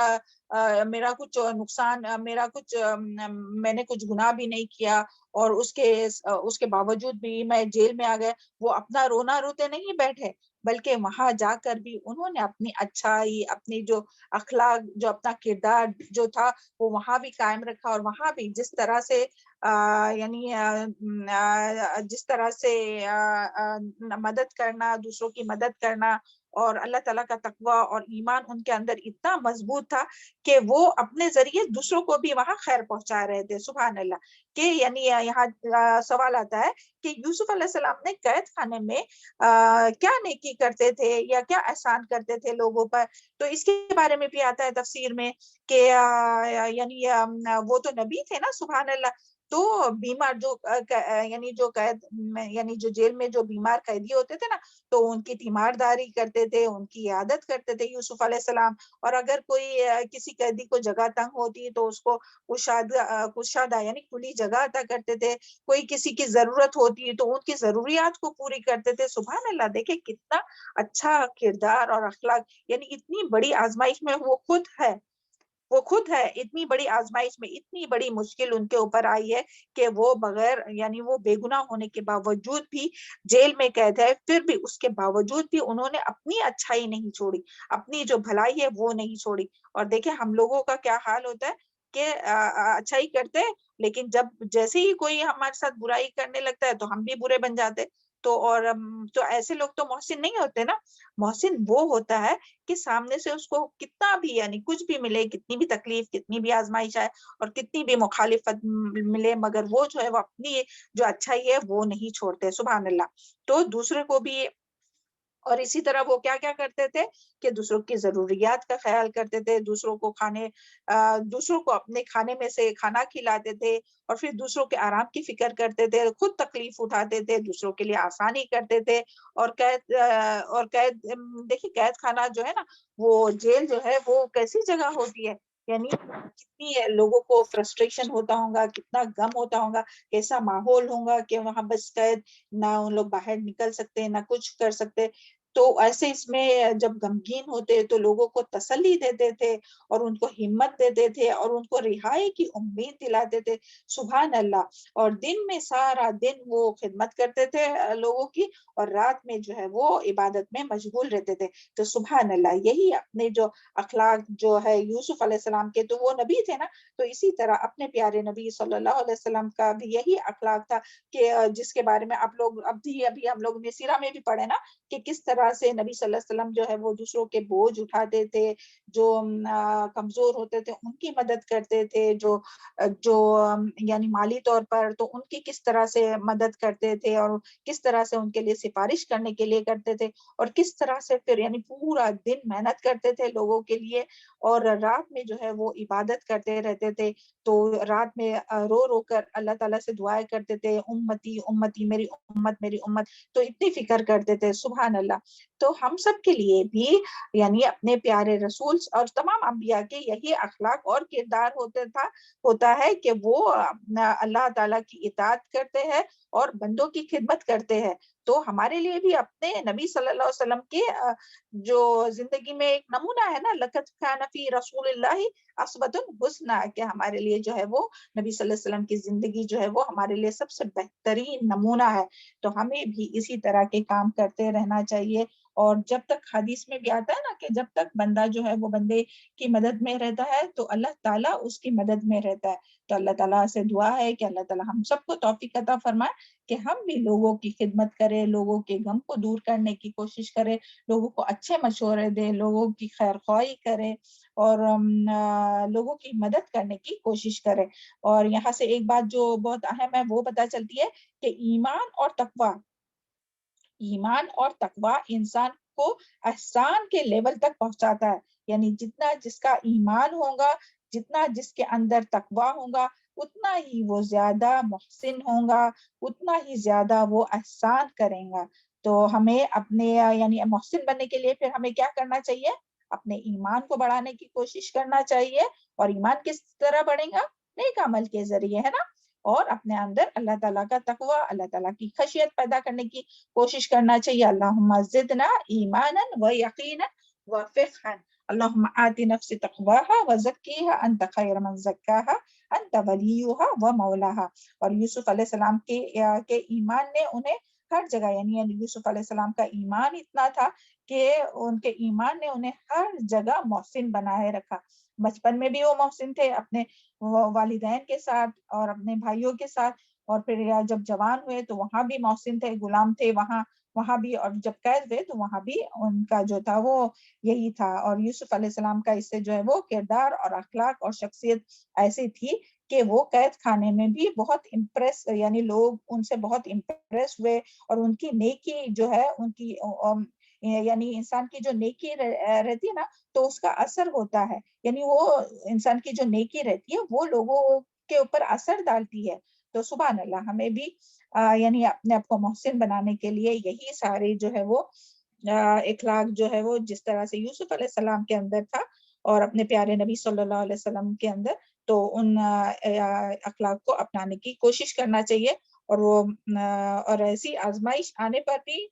میرا کچھ نقصان، میں نے کچھ گناہ بھی نہیں کیا، اور اس کے باوجود بھی میں جیل میں آ گئے. وہ اپنا رونا روتے نہیں بیٹھے، بلکہ وہاں جا کر بھی انہوں نے اپنی اچھائی، اپنی جو اخلاق، جو اپنا کردار جو تھا وہ وہاں بھی قائم رکھا، اور وہاں بھی جس طرح سے جس طرح سے مدد کرنا، دوسروں کی مدد کرنا، اور اللہ تعالیٰ کا تقوی اور ایمان ان کے اندر اتنا مضبوط تھا کہ وہ اپنے ذریعے دوسروں کو بھی وہاں خیر پہنچا رہے تھے. سبحان اللہ. کہ یعنی یہاں سوال آتا ہے کہ یوسف علیہ السلام نے قید خانے میں کیا نیکی کرتے تھے یا کیا احسان کرتے تھے لوگوں پر. تو اس کے بارے میں بھی آتا ہے تفسیر میں کہ یعنی وہ تو نبی تھے نا. سبحان اللہ. تو بیمار جو جیل میں جو بیمار قیدی ہوتے تھے نا، تو ان کی تیمارداری کرتے تھے، ان کی عیادت کرتے تھے یوسف علیہ السلام. اور اگر کوئی کسی قیدی کو جگہ تنگ ہوتی تو اس کو کشادہ یعنی کھلی جگہ عطا کرتے تھے. کوئی کسی کی ضرورت ہوتی تو ان کی ضروریات کو پوری کرتے تھے. سبحان اللہ. دیکھیں کتنا اچھا کردار اور اخلاق. یعنی اتنی بڑی آزمائش میں وہ خود ہے اتنی بڑی آزمائش میں اتنی بڑی مشکل ان کے اوپر آئی ہے کہ وہ بغیر یعنی وہ بے گناہ ہونے کے باوجود بھی جیل میں قید ہے، پھر بھی اس کے باوجود بھی انہوں نے اپنی اچھائی نہیں چھوڑی، اپنی جو بھلائی ہے وہ نہیں چھوڑی. اور دیکھیں ہم لوگوں کا کیا حال ہوتا ہے کہ اچھائی کرتے ہیں، لیکن جیسے ہی کوئی ہمارے ساتھ برائی کرنے لگتا ہے تو ہم بھی برے بن جاتے. تو ایسے لوگ تو محسن نہیں ہوتے نا. محسن وہ ہوتا ہے کہ سامنے سے اس کو کتنا بھی یعنی کچھ بھی ملے، کتنی بھی تکلیف، کتنی بھی آزمائش آئے اور کتنی بھی مخالفت ملے، مگر وہ جو ہے وہ اپنی جو اچھائی ہے وہ نہیں چھوڑتے. سبحان اللہ. تو دوسرے کو بھی، اور اسی طرح وہ کیا کیا کرتے تھے کہ دوسروں کی ضروریات کا خیال کرتے تھے، دوسروں کو اپنے کھانے میں سے کھانا کھلاتے تھے، اور پھر دوسروں کے آرام کی فکر کرتے تھے، خود تکلیف اٹھاتے تھے، دوسروں کے لیے آسانی کرتے تھے. اور دیکھیے قید خانہ جو ہے نا، وہ جیل جو ہے وہ کیسی جگہ ہوتی ہے. یعنی کتنی لوگوں کو فرسٹریشن ہوتا ہوگا، کتنا غم ہوتا ہوگا، کیسا ماحول ہوگا کہ وہاں بس قید، نہ ان لوگ باہر نکل سکتے، نہ کچھ کر سکتے. تو ایسے اس میں جب غمگین ہوتے تو لوگوں کو تسلی دیتے تھے، اور ان کو ہمت دیتے تھے، اور ان کو رہائی کی امید دلاتے تھے. سبحان اللہ. اور دن میں سارا دن وہ خدمت کرتے تھے لوگوں کی، اور رات میں جو ہے وہ عبادت میں مشغول رہتے تھے. تو سبحان اللہ. یہی اپنے جو اخلاق جو ہے یوسف علیہ السلام کے، تو وہ نبی تھے نا، تو اسی طرح اپنے پیارے نبی صلی اللہ علیہ وسلم کا بھی یہی اخلاق تھا کہ جس کے بارے میں آپ لوگ ابھی ہم لوگ نے سیرہ میں بھی پڑھے نا، کہ کس طرح سے نبی صلی اللہ علیہ وسلم جو ہے وہ دوسروں کے بوجھ اٹھاتے تھے، جو کمزور ہوتے تھے ان کی مدد کرتے تھے، جو یعنی مالی طور پر تو ان کی کس طرح سے مدد کرتے تھے، اور کس طرح سے ان کے لیے سفارش کرنے کے لیے کرتے تھے، اور کس طرح سے پھر یعنی پورا دن محنت کرتے تھے لوگوں کے لیے، اور رات میں جو ہے وہ عبادت کرتے رہتے تھے. تو رات میں رو رو کر اللہ تعالیٰ سے دعائیں کرتے تھے، امتی امتی، میری امت میری امت. تو اتنی فکر کرتے تھے. سبحان اللہ. تو ہم سب کے لیے بھی یعنی اپنے پیارے رسول اور تمام انبیاء کے یہی اخلاق اور کردار ہوتا ہے کہ وہ اللہ تعالیٰ کی اطاعت کرتے ہیں اور بندوں کی خدمت کرتے ہیں. تو ہمارے لیے بھی اپنے نبی صلی اللہ علیہ وسلم کے جو زندگی میں ایک نمونہ ہے نا، لقد کان فی رسول اللہ اسوۃ حسنہ، کہ ہمارے لیے جو ہے وہ نبی صلی اللہ علیہ وسلم کی زندگی جو ہے وہ ہمارے لیے سب سے بہترین نمونہ ہے. تو ہمیں بھی اسی طرح کے کام کرتے رہنا چاہیے. اور جب تک حدیث میں بھی آتا ہے نا کہ جب تک بندہ جو ہے وہ بندے کی مدد میں رہتا ہے تو اللہ تعالیٰ اس کی مدد میں رہتا ہے. تو اللہ تعالیٰ سے دعا ہے کہ اللہ تعالیٰ ہم سب کو توفیق عطا فرمائے کہ ہم بھی لوگوں کی خدمت کریں، لوگوں کے غم کو دور کرنے کی کوشش کریں، لوگوں کو اچھے مشورے دیں، لوگوں کی خیر خواہی کریں، اور لوگوں کی مدد کرنے کی کوشش کریں. اور یہاں سے ایک بات جو بہت اہم ہے وہ پتہ چلتی ہے کہ ایمان اور تقوی انسان کو احسان کے لیول تک پہنچاتا ہے. یعنی جتنا جس کا ایمان ہوگا، جتنا جس کے اندر تقویٰ ہوگا اتنا ہی وہ زیادہ محسن ہوگا، اتنا ہی زیادہ وہ احسان کریں گا۔ تو ہمیں اپنے یعنی محسن بننے کے لیے پھر ہمیں کیا کرنا چاہیے؟ اپنے ایمان کو بڑھانے کی کوشش کرنا چاہیے۔ اور ایمان کس طرح بڑھے گا؟ نیک عمل کے ذریعے، ہے نا۔ اور اپنے اندر اللہ تعالیٰ کا تقویٰ، اللہ تعالیٰ کی خشیت پیدا کرنے کی کوشش کرنا چاہیے۔ اللہم زدنا ایمانا و یقینا و فقہا، اللہم آتی نفس تقواہا و زکیہا انت خیر من زکاہا انت ولیہا و مولاہا۔ اور یوسف علیہ السلام کے ایمان نے انہیں ہر جگہ، یعنی یوسف علیہ السلام کا ایمان اتنا تھا کہ ان کے ایمان نے انہیں ہر جگہ محسن بنائے رکھا۔ بچپن میں بھی وہ محسن تھے اپنے والدین کے ساتھ اور اپنے بھائیوں کے ساتھ، اور پھر جب جوان ہوئے تو وہاں بھی محسن تھے، غلام تھے وہاں بھی، اور جب قید ہوئے تو وہاں بھی ان کا جو تھا وہ یہی تھا۔ اور یوسف علیہ السلام کا اس سے جو ہے وہ کردار اور اخلاق اور شخصیت ایسی تھی کہ وہ قید خانے میں بھی بہت امپریس، یعنی لوگ ان سے بہت امپریس ہوئے، اور ان کی نیکی جو ہے، ان کی یعنی انسان کی جو نیکی رہتی ہے نا تو اس کا اثر ہوتا ہے، یعنی وہ انسان کی جو نیکی رہتی ہے وہ لوگوں کے اوپر اثر ڈالتی ہے۔ تو سبحان اللہ، ہمیں بھی یعنی اپنے آپ کو محسن بنانے کے لیے یہی سارے جو ہے وہ اخلاق جو ہے وہ جس طرح سے یوسف علیہ السلام کے اندر تھا اور اپنے پیارے نبی صلی اللہ علیہ وسلم کے اندر، تو ان اخلاق کو اپنانے کی کوشش کرنا چاہیے۔ اور وہ اور ایسی آزمائش آنے پر بھی،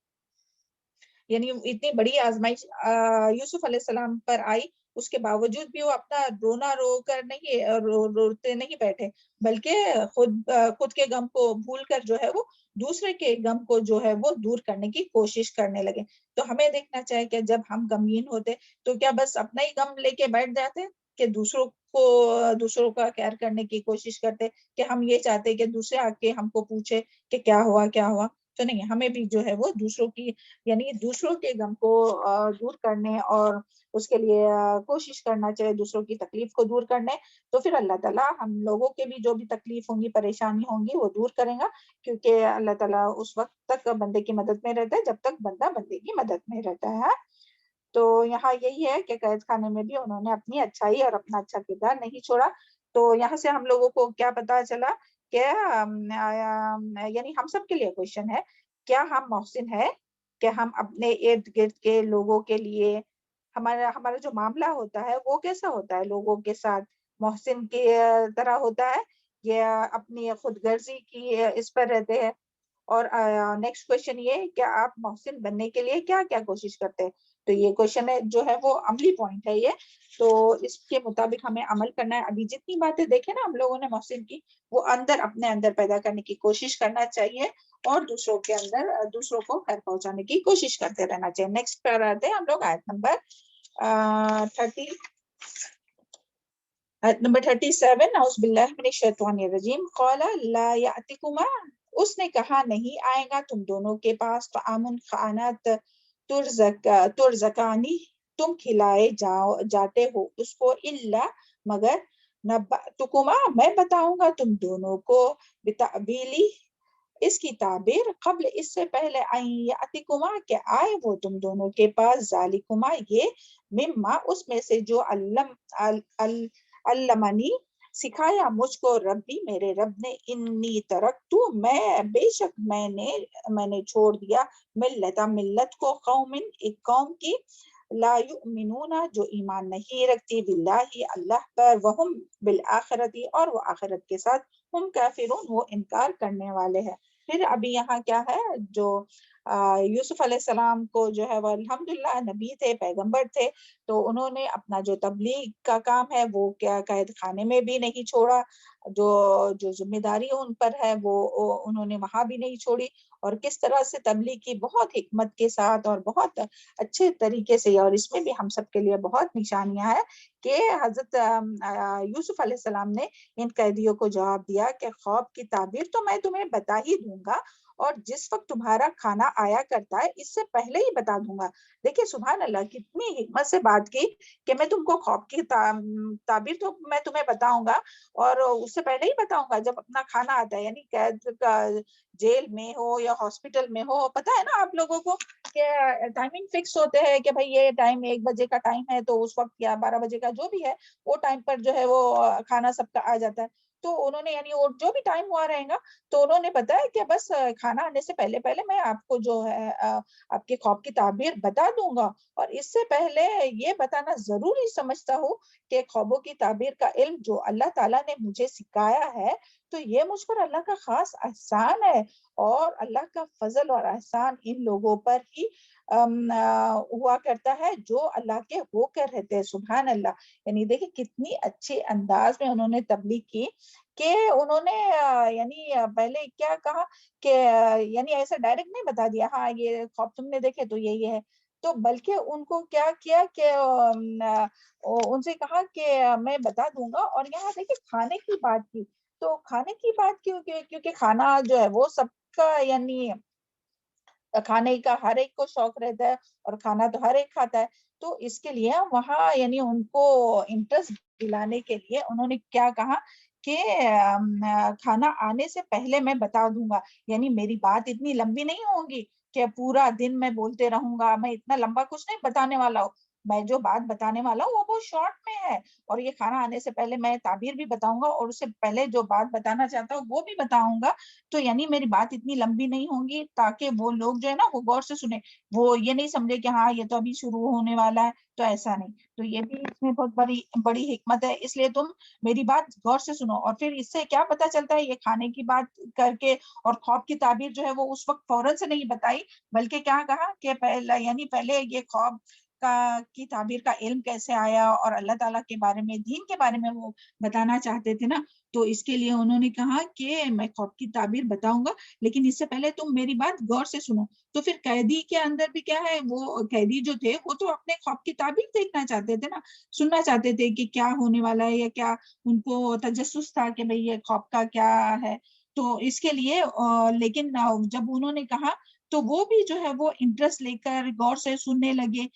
یعنی اتنی بڑی آزمائش یوسف علیہ السلام پر آئی، اس کے باوجود بھی وہ اپنا رونا روتے نہیں بیٹھے، بلکہ خود کے غم کو بھول کر جو ہے وہ دوسرے کے غم کو جو ہے وہ دور کرنے کی کوشش کرنے لگے۔ تو ہمیں دیکھنا چاہیے کہ جب ہم غمگین ہوتے تو کیا بس اپنا ہی غم لے کے بیٹھ جاتے کہ دوسروں کا خیر کرنے کی کوشش کرتے، کہ ہم یہ چاہتے کہ دوسرے آ کے ہم کو پوچھے کہ کیا ہوا کیا ہوا؟ تو نہیں، ہمیں بھی جو ہے وہ دوسروں کے غم کو دور کرنے اور اس کے لیے کوشش کرنا چاہیے، دوسروں کی تکلیف کو دور کرنے۔ تو پھر اللہ تعالیٰ ہم لوگوں کے بھی جو بھی تکلیف ہوں گی، پریشانی ہوں گی، وہ دور کریں گا، کیونکہ اللہ تعالیٰ اس وقت تک بندے کی مدد میں رہتا ہے جب تک بندہ بندے کی مدد میں رہتا ہے۔ تو یہاں یہی ہے کہ قید خانے میں بھی انہوں نے اپنی اچھائی اور اپنا اچھا کردار نہیں چھوڑا۔ تو یہاں سے ہم لوگوں کو کیا پتا چلا کہ یعنی ہم سب کے لیے کوشچن ہے، کیا ہم محسن ہے کہ ہم اپنے ارد گرد کے لوگوں کے لیے، ہمارا جو معاملہ ہوتا ہے وہ کیسا ہوتا ہے؟ لوگوں کے ساتھ محسن کی طرح ہوتا ہے یا اپنی خود غرضی کی اس پر رہتے ہیں؟ اور نیکسٹ کوشچن یہ کہ آپ محسن بننے کے لیے کیا کیا کوشش کرتے ہیں؟ تو یہ کوشچن ہے جو ہے وہ عملی پوائنٹ ہے یہ، تو اس کے مطابق ہمیں عمل کرنا ہے۔ ابھی جتنی باتیں دیکھیں نا ہم لوگوں نے محسن کی، وہ اپنے اندر پیدا کرنے کی کوشش کرنا چاہیے، اور دوسروں کو خیر پہنچانے کی کوشش کرتے رہنا چاہیے۔ نیکسٹ پر آتے ہیں ہم لوگ آیت نمبر 37۔ اعوذ باللہ من الشیطان الرجیم۔ قال لا یأتکما، اس نے کہا نہیں آئے گا تم دونوں کے پاس، طعام کھانا ترزقانی، تم کھلائے جاتے ہو اس کو، الا مگر، نبأتکما، میں بتاؤں گا تم دونوں کو، بتأویلی، اس کی تعبیر، قبل اس سے پہلے، ان یأتکما، کہ آئے وہ تم دونوں کے پاس، ذالکما، یہ، مما، اس میں سے، جو علمنی، سکھایا مجھ کو، ربی، میرے رب نے، انی ترکتو، بے شک میں نے چھوڑ دیا، ملت کو، قوم، ایک قوم کی، لا یؤمنون، جو ایمان نہیں رکھتی، باللہ، اللہ پر، وہم بالآخرتی، اور وہ آخرت کے ساتھ، ہم کافرون، وہ انکار کرنے والے ہیں۔ پھر ابھی یہاں کیا ہے، جو یوسف علیہ السلام کو جو ہے وہ الحمدللہ نبی تھے، پیغمبر تھے، تو انہوں نے اپنا جو تبلیغ کا کام ہے وہ کیا قید خانے میں بھی نہیں چھوڑا، جو ذمہ داری ان پر ہے وہ انہوں نے وہاں بھی نہیں چھوڑی، اور کس طرح سے تبلیغ کی بہت حکمت کے ساتھ اور بہت اچھے طریقے سے۔ اور اس میں بھی ہم سب کے لیے بہت نشانیاں ہیں کہ حضرت یوسف علیہ السلام نے ان قیدیوں کو جواب دیا کہ خواب کی تعبیر تو میں تمہیں بتا ہی دوں گا، اور جس وقت تمہارا کھانا آیا کرتا ہے اس سے پہلے ہی بتا دوں گا. دیکھیے سبحان اللہ کتنی حکمت سے بات کی کہ میں تم کو خواب کی تعبیر تو میں تمہیں بتاؤں گا اور اس سے پہلے ہی بتاؤں گا جب اپنا کھانا آتا ہے. یعنی قید کا جیل میں ہو یا ہاسپٹل میں ہو, پتا ہے نا آپ لوگوں کو کہ ٹائمنگ فکس ہوتے ہیں کہ بھائی یہ ٹائم 1 بجے کا ٹائم ہے تو اس وقت یا 12 بجے کا جو بھی ہے وہ ٹائم پر جو ہے وہ کھانا سب کا آ جاتا ہے. تو انہوں نے یعنی جو بھی ٹائم ہوا رہے گا تو انہوں نے بتایا کہ بس کھانا آنے سے پہلے پہلے میں آپ کو جو ہے آپ کے خواب کی تعبیر بتا دوں گا. اور اس سے پہلے یہ بتانا ضروری سمجھتا ہوں کہ خوابوں کی تعبیر کا علم جو اللہ تعالیٰ نے مجھے سکھایا ہے تو یہ مجھ پر اللہ کا خاص احسان ہے اور اللہ کا فضل اور احسان ان لوگوں پر ہی ہوا کرتا ہے جو اللہ کے ہو کر رہتے ہیں. سبحان اللہ. یعنی دیکھیں کتنی اچھے انداز میں انہوں نے تبلیغ کی کہ انہوں نے یعنی پہلے کیا کہا کہ یعنی ایسا ڈائریکٹ نہیں بتا دیا ہاں یہ خواب تم نے دیکھے تو یہ ہے, تو بلکہ ان کو کیا کیا کہ ان سے کہا کہ میں بتا دوں گا. اور یہاں دیکھیں کھانے کی بات کی تو کھانے کی بات کیونکہ کھانا جو ہے وہ سب کا یعنی کھانے کا ہر ایک کو شوق رہتا ہے اور کھانا تو ہر ایک کھاتا ہے. تو اس کے لیے وہاں یعنی ان کو انٹرسٹ دلانے کے لیے انہوں نے کیا کہا کہ کھانا آنے سے پہلے میں بتا دوں گا. یعنی میری بات اتنی لمبی نہیں ہوگی کہ پورا دن میں بولتے رہوں گا, میں اتنا لمبا کچھ نہیں بتانے والا ہوں. میں جو بات بتانے والا ہوں وہ بہت شارٹ میں ہے اور یہ کھانا آنے سے پہلے میں تعبیر بھی بتاؤں گا اور اس سے پہلے جو بات بتانا چاہتا ہوں وہ بھی بتاؤں گا. تو یعنی میری بات اتنی لمبی نہیں ہوگی تاکہ وہ لوگ جو ہے نا وہ غور سے سنیں, وہ یہ نہیں سمجھے کہ ہاں یہ تو ابھی شروع ہونے والا ہے. تو ایسا نہیں, تو یہ بھی اس میں بہت بڑی حکمت ہے. اس لیے تم میری بات غور سے سنو. اور پھر اس سے کیا پتا چلتا ہے یہ کھانے کی بات کر کے اور خواب کی تعبیر جو ہے وہ اس وقت فوراً سے نہیں بتائی بلکہ کیا کہا کہ پہلے یہ خواب کی تعبیر کا علم کیسے آیا اور اللہ تعالیٰ کے بارے میں دین کے بارے میں وہ بتانا چاہتے تھے نا, تو اس کے لیے انہوں نے کہا کہ میں خواب کی تعبیر بتاؤں گا لیکن اس سے پہلے تم میری بات غور سے سنو. تو پھر قیدی کے اندر بھی کیا ہے, وہ قیدی جو تھے وہ تو اپنے خواب کی تعبیر دیکھنا چاہتے تھے نا, سننا چاہتے تھے کہ کیا ہونے والا ہے یا کیا ان کو تجسس تھا کہ بھئی یہ خواب کا کیا ہے. تو اس کے لیے لیکن جب انہوں نے کہا تو وہ بھی جو ہے وہ انٹرسٹ لے کر غور سے سننے لگے.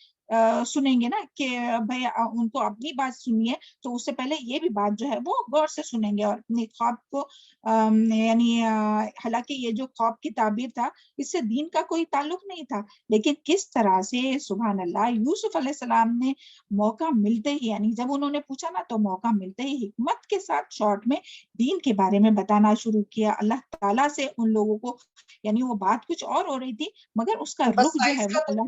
سنیں گے نا کہ بھئی ان کو اپنی بات سنیے تو اس سے پہلے یہ بھی بات جو ہے وہ غور سے سنیں گے اور اپنے خواب کو یعنی حالانکہ یہ جو خواب کی تعبیر تھا اس سے دین کا کوئی تعلق نہیں تھا, لیکن کس طرح سے سبحان اللہ یوسف علیہ السلام نے موقع ملتے ہی یعنی جب انہوں نے پوچھا نا تو موقع ملتے ہی حکمت کے ساتھ شارٹ میں دین کے بارے میں بتانا شروع کیا. اللہ تعالیٰ سے ان لوگوں کو یعنی وہ بات کچھ اور ہو رہی تھی مگر اس کا رخ جو ہے وہ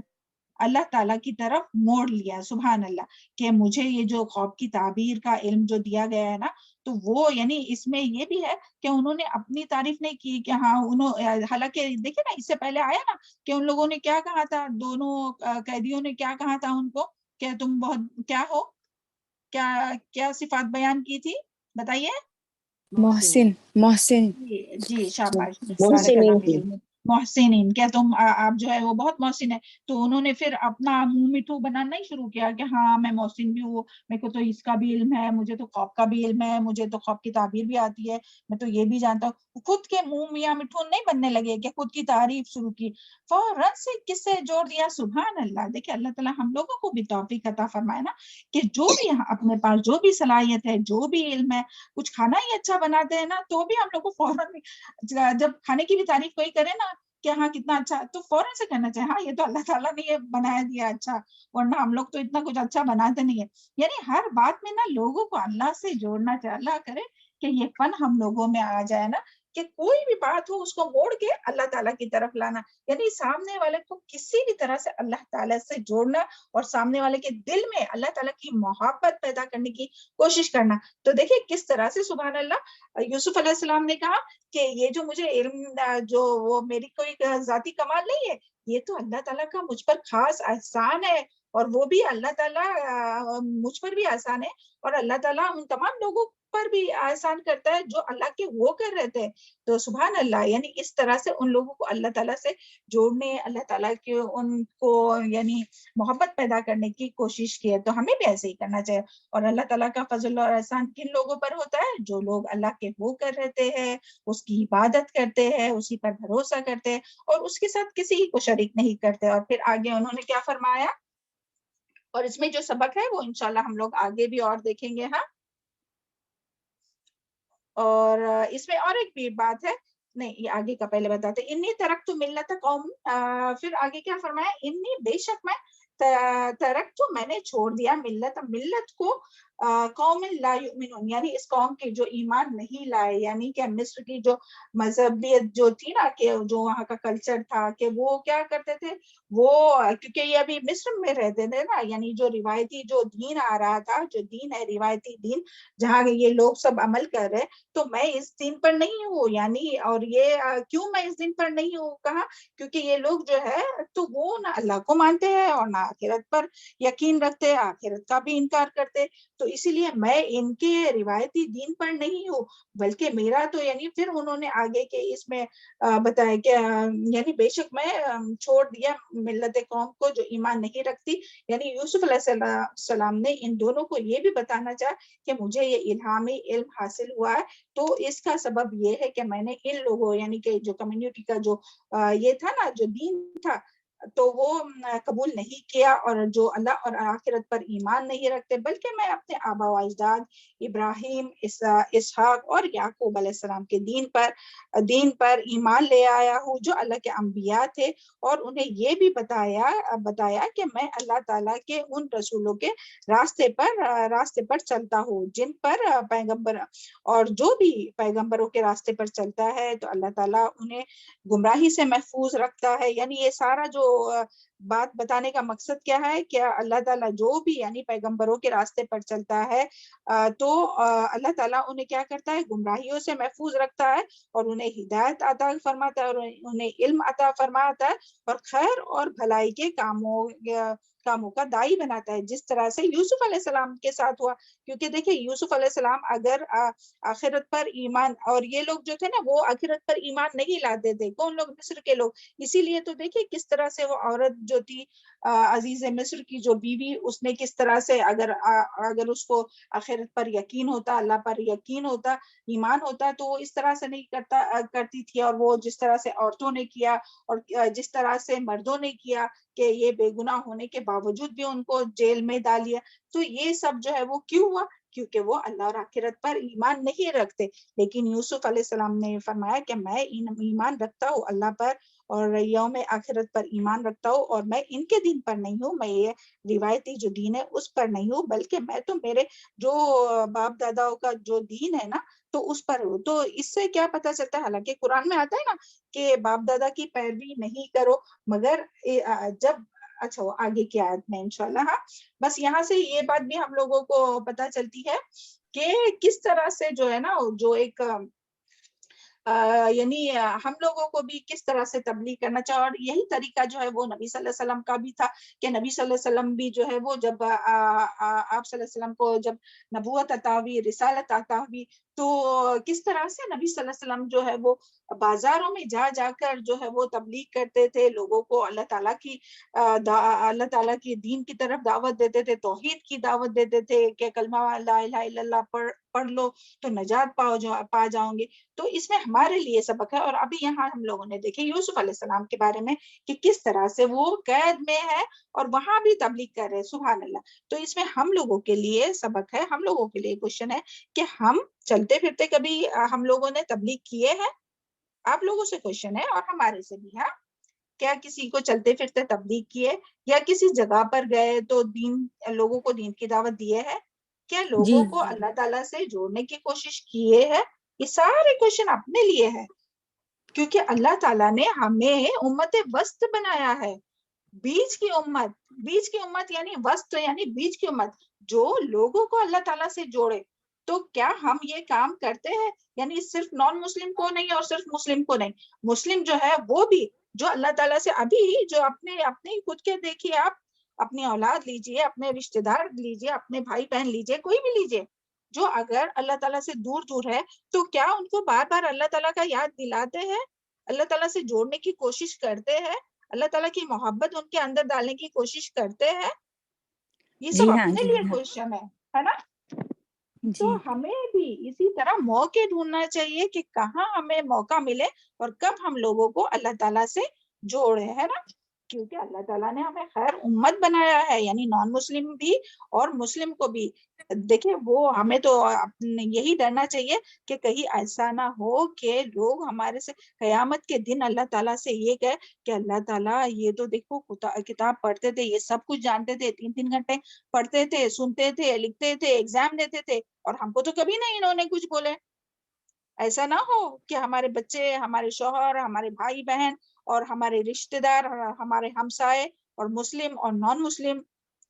اللہ تعالیٰ کی طرف موڑ لیا. سبحان اللہ. کہ مجھے یہ جو خواب کی تعبیر کا علم جو دیا گیا ہے نا تو وہ یعنی اس میں یہ بھی ہے کہ انہوں نے اپنی تعریف نہیں کی کہ ہاں حالانکہ دیکھیں نا اس سے پہلے آیا نا کہ ان لوگوں نے کیا کہا تھا, دونوں قیدیوں نے کیا کہا تھا ان کو کہ تم بہت کیا ہو, کیا صفات بیان کی تھی بتائیے. محسن. جی شاباش, بارک اللہ فیک. محسنین, کیا تم آپ جو ہے وہ بہت محسن ہے. تو انہوں نے پھر اپنا منہ مٹھو بنانا نہیں شروع کیا کہ ہاں میں محسن بھی ہوں, میرے کو تو اس کا بھی علم ہے, مجھے تو خواب کا بھی علم ہے, مجھے تو خواب کی تعبیر بھی آتی ہے, میں تو یہ بھی جانتا ہوں. خود کے منہ میاں مٹھو نہیں بننے لگے کہ خود کی تعریف شروع کی, فوراً سے کس سے جوڑ دیا. سبحان اللہ. دیکھیں اللہ تعالیٰ ہم لوگوں کو بھی توفیق عطا فرمائے نا کہ جو بھی اپنے پاس جو بھی صلاحیت ہے جو بھی علم ہے, کچھ کھانا ہی اچھا بناتے ہیں نا تو بھی ہم لوگ کو فوراً جب کھانے کی بھی تعریف کوئی کرے نا کہ ہاں کتنا اچھا, تو فوراً سے کہنا چاہے ہاں یہ تو اللہ تعالیٰ نے یہ بنایا دیا اچھا, ورنہ ہم لوگ تو اتنا کچھ اچھا بناتے نہیں ہے. یعنی ہر بات میں نا لوگوں کو اللہ سے جوڑنا چاہے. اللہ کرے کہ یہ فن ہم لوگوں میں آ جائے نا کہ کوئی بھی بات ہو اس کو موڑ کے اللہ تعالیٰ کی طرف لانا, یعنی سامنے والے کو کسی بھی طرح سے اللہ تعالیٰ سے جوڑنا اور سامنے والے کے دل میں اللہ تعالیٰ کی محبت پیدا کرنے کی کوشش کرنا. تو دیکھیں کس طرح سے سبحان اللہ یوسف علیہ السلام نے کہا کہ یہ جو مجھے علم جو وہ میری کوئی ذاتی کمال نہیں ہے, یہ تو اللہ تعالیٰ کا مجھ پر خاص احسان ہے, اور وہ بھی اللہ تعالیٰ مجھ پر بھی احسان ہے اور اللہ تعالیٰ ان تمام لوگوں پر بھی آسان کرتا ہے جو اللہ کے وہ کر رہے تھے. تو سبحان اللہ, یعنی اس طرح سے ان لوگوں کو اللہ تعالیٰ سے جوڑنے, اللہ تعالیٰ کے ان کو یعنی محبت پیدا کرنے کی کوشش کی ہے. تو ہمیں بھی ایسے ہی کرنا چاہیے. اور اللہ تعالیٰ کا فضل اور احسان کن لوگوں پر ہوتا ہے؟ جو لوگ اللہ کے وہ کر رہتے ہیں, اس کی عبادت کرتے ہیں, اسی پر بھروسہ کرتے ہیں اور اس کے ساتھ کسی کو شریک نہیں کرتے. اور پھر آگے انہوں نے کیا فرمایا, اور اس میں جو سبق ہے وہ انشاءاللہ ہم لوگ آگے بھی اور دیکھیں گے. ہاں, اور اس میں اور ایک بھی بات ہے, نہیں یہ آگے کا پہلے بتاتے. انی ترکت ملت قوم, پھر آگے کیا فرمایا, انی بے شک میں ترکت, میں نے چھوڑ دیا, ملت کو, قوم لا یؤمنون, یعنی اس قوم کے جو ایمان نہیں لائے. یعنی کہ مصر کی جو مذہبیت جو تھی نا, کہ جو وہاں کا کلچر تھا, کہ وہ کیا کرتے تھے, وہ کیونکہ یہ ابھی مصر میں رہتے تھے نا, یعنی جو روایتی جو دین آ رہا تھا, جو دین ہے روایتی دین جہاں یہ لوگ سب عمل کر رہے, تو میں اس دین پر نہیں ہوں. یعنی اور یہ کیوں میں اس دین پر نہیں ہوں, کہا کیونکہ یہ لوگ جو ہے تو وہ نہ اللہ کو مانتے ہیں اور نہ آخرت پر یقین رکھتے, آخرت کا بھی انکار کرتے. تو اسی لیے میں ان کے روایتی دین پر نہیں ہوں, بلکہ میرا تو, یعنی پھر انہوں نے آگے کے اس میں بتایا کہ یعنی بے شک میں چھوڑ دیا ملت قوم کو جو ایمان نہیں رکھتی. یعنی یوسف علیہ السلام نے ان دونوں کو یہ بھی بتانا چاہا کہ مجھے یہ الہامی علم حاصل ہوا ہے, تو اس کا سبب یہ ہے کہ میں نے ان لوگوں, یعنی کہ جو کمیونٹی کا جو یہ تھا نا, جو دین تھا, تو وہ قبول نہیں کیا, اور جو اللہ اور آخرت پر ایمان نہیں رکھتے, بلکہ میں اپنے آبا و اجداد ابراہیم, اسحاق اور یعقوب علیہ السلام کے دین پر ایمان لے آیا ہوں, جو اللہ کے انبیاء تھے. اور انہیں یہ بھی بتایا کہ میں اللہ تعالیٰ کے ان رسولوں کے راستے پر چلتا ہوں جن پر پیغمبر, اور جو بھی پیغمبروں کے راستے پر چلتا ہے تو اللہ تعالیٰ انہیں گمراہی سے محفوظ رکھتا ہے. یعنی یہ سارا جو بات بتانے کا مقصد کیا ہے, کہ اللہ تعالیٰ جو بھی یعنی پیغمبروں کے راستے پر چلتا ہے تو اللہ تعالیٰ انہیں کیا کرتا ہے, گمراہیوں سے محفوظ رکھتا ہے, اور انہیں ہدایت عطا فرماتا ہے, اور انہیں علم عطا فرماتا ہے, اور خیر اور بھلائی کے کاموں کا دائی بناتا ہے, جس طرح سے یوسف علیہ السلام کے ساتھ ہوا. کیونکہ دیکھیں یوسف علیہ السلام اگر آخرت پر ایمان, اور یہ لوگ جو تھے نا وہ آخرت پر ایمان نہیں لاتے تھے, کون لوگ, مصر کے لوگ. اسی لیے تو دیکھیں کس طرح سے وہ عورت جو تھی عزیز مصر کی جو بیوی, اس نے کس طرح سے اگر اس کو آخرت پر یقین ہوتا, اللہ پر یقین ہوتا, ایمان ہوتا, تو وہ اس طرح سے نہیں کرتی تھی. اور وہ جس طرح سے عورتوں نے کیا اور جس طرح سے مردوں نے کیا, کہ یہ بے گناہ ہونے کے باوجود بھی ان کو جیل میں ڈال دیا, تو یہ سب جو ہے وہ کیوں ہوا, کیونکہ وہ اللہ اور آخرت پر ایمان نہیں رکھتے. لیکن یوسف علیہ السلام نے فرمایا کہ میں ایمان رکھتا ہوں اللہ پر, اور یوم آخرت پر ایمان رکھتا ہوں, اور میں ان کے دین پر نہیں ہوں, میں یہ روایتی جو دین ہے اس پر نہیں ہوں, بلکہ میں تو میرے جو باپ داداؤں کا جو دین ہے نا تو اس پر ہوں. تو اس سے کیا پتہ چلتا ہے, حالانکہ قرآن میں آتا ہے نا کہ باپ دادا کی پیروی نہیں کرو, مگر جب اچھا وہ آگے کی آیت میں انشاءاللہ. ہاں, بس یہاں سے یہ بات بھی ہم لوگوں کو پتہ چلتی ہے کہ کس طرح سے جو ہے نا, جو ایک یعنی ہم لوگوں کو بھی کس طرح سے تبلیغ کرنا چاہیے. اور یہی طریقہ جو ہے وہ نبی صلی اللہ علیہ وسلم کا بھی تھا, کہ نبی صلی اللہ علیہ وسلم بھی جو ہے وہ جب آپ صلی اللہ علیہ وسلم کو جب نبوت عطا ہوئی, رسالت عطا ہوئی, تو کس طرح سے نبی صلی اللہ علیہ وسلم جو ہے وہ بازاروں میں جا کر جو ہے وہ تبلیغ کرتے تھے, لوگوں کو اللہ تعالیٰ کی دین کی طرف دعوت دیتے تھے, توحید کی دعوت دیتے تھے, کہ کلمہ لا الہ الا اللہ پڑھ لو تو نجات پا جاؤں گے. تو اس میں ہمارے لیے سبق ہے. اور ابھی یہاں ہم لوگوں نے دیکھے یوسف علیہ السلام کے بارے میں کہ کس طرح سے وہ قید میں ہے اور وہاں بھی تبلیغ کر رہے, سبحان اللہ. تو اس میں ہم لوگوں کے لیے سبق ہے, ہم لوگوں کے لیے کوشچن ہے کہ ہم چلتے پھرتے کبھی ہم لوگوں نے تبلیغ کیے ہیں. آپ لوگوں سے کوشچن ہے اور ہمارے سے بھی. ہاں, کیا کسی کو چلتے پھرتے تبلیغ کیے, یا کسی جگہ پر گئے تو لوگوں کو دین کی دعوت دیے ہے, کیا لوگوں کو اللہ تعالیٰ سے جوڑنے کی کوشش کیے ہے. یہ سارے کوشچن اپنے لیے ہے, کیونکہ اللہ تعالیٰ نے ہمیں امت وسط بنایا ہے, بیچ کی امت یعنی وسط یعنی بیچ کی امت, جو لوگوں کو اللہ تعالیٰ سے جوڑے. تو کیا ہم یہ کام کرتے ہیں, یعنی صرف نان مسلم کو نہیں اور صرف مسلم کو نہیں, مسلم جو ہے وہ بھی جو اللہ تعالیٰ سے ابھی جو اپنے خود کے دیکھیے, آپ اپنی اولاد لیجئے, اپنے رشتہ دار لیجئے, اپنے بھائی بہن لیجئے, کوئی بھی لیجئے, جو اگر اللہ تعالیٰ سے دور دور ہے تو کیا ان کو بار بار اللہ تعالیٰ کا یاد دلاتے ہیں، اللہ تعالیٰ سے جوڑنے کی کوشش کرتے ہیں، اللہ تعالیٰ کی محبت ان کے اندر ڈالنے کی کوشش کرتے ہیں؟ یہ سب جی ہاں اپنے جی لیے ہاں کوشچن ہے نا؟ تو جی ہمیں بھی اسی طرح موقع ڈھونڈنا چاہیے کہ کہاں ہمیں موقع ملے اور کب ہم لوگوں کو اللہ تعالیٰ سے جوڑے، ہے نا؟ کیونکہ اللہ تعالیٰ نے ہمیں خیر امت بنایا ہے، یعنی نان مسلم بھی اور مسلم کو بھی۔ دیکھیں وہ ہمیں تو یہی ڈرنا چاہیے کہ کہیں ایسا نہ ہو کہ لوگ ہمارے سے قیامت کے دن اللہ تعالیٰ سے یہ کہے کہ اللہ تعالیٰ یہ تو دیکھو کتاب پڑھتے تھے، یہ سب کچھ جانتے تھے، 3 گھنٹے پڑھتے تھے، سنتے تھے، لکھتے تھے، ایگزام دیتے تھے، اور ہم کو تو کبھی نہیں انہوں نے کچھ بولے۔ ایسا نہ ہو کہ ہمارے بچے، ہمارے شوہر، ہمارے بھائی بہن اور ہمارے رشتہ دار، ہمارے ہمسائے اور مسلم اور نان مسلم،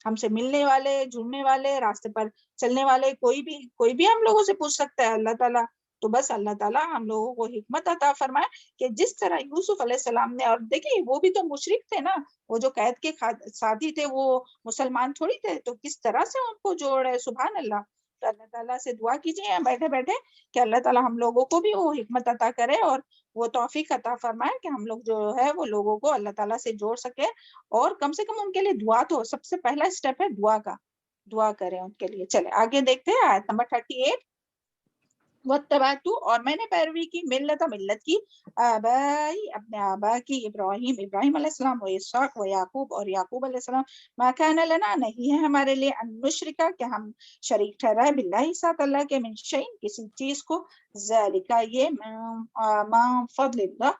ہم سے ملنے والے، جڑنے والے، راستے پر چلنے والے، کوئی بھی ہم لوگوں سے پوچھ سکتا ہے اللہ تعالیٰ۔ تو بس اللہ تعالیٰ ہم لوگوں کو حکمت عطا فرمائے کہ جس طرح یوسف علیہ السلام نے، اور دیکھیں وہ بھی تو مشرک تھے نا، وہ جو قید کے ساتھی تھے وہ مسلمان تھوڑی تھے، تو کس طرح سے ان کو جوڑ ہے، سبحان اللہ۔ تو اللہ تعالیٰ سے دعا کیجیے بیٹھے بیٹھے کہ اللہ تعالیٰ ہم لوگوں کو بھی وہ حکمت عطا کرے اور وہ توفیق عطا فرمائے کہ ہم لوگ جو ہے وہ لوگوں کو اللہ تعالیٰ سے جوڑ سکے، اور کم سے کم ان کے لیے دعا، تو سب سے پہلا اسٹیپ ہے دعا کا، دعا کریں ان کے لیے۔ چلے آگے دیکھتے ہیں آیت نمبر 38۔ وَاتَّبَعْتُ، اور میں نے پیروی کی، ملت کی، آبائی، اپنے آبا کی، ابراہیم علیہ السلام، و اسحاق و یعقوب، اور یعقوب علیہ السلام، ما کان لنا، نہیں ہے ہمارے لیے، ان نشرک، کہ ہم شریک ٹھہرائے، باللہ، ساتھ اللہ کے، من شیء، کسی چیز کو، ذالک، یہ ما فضل اللہ،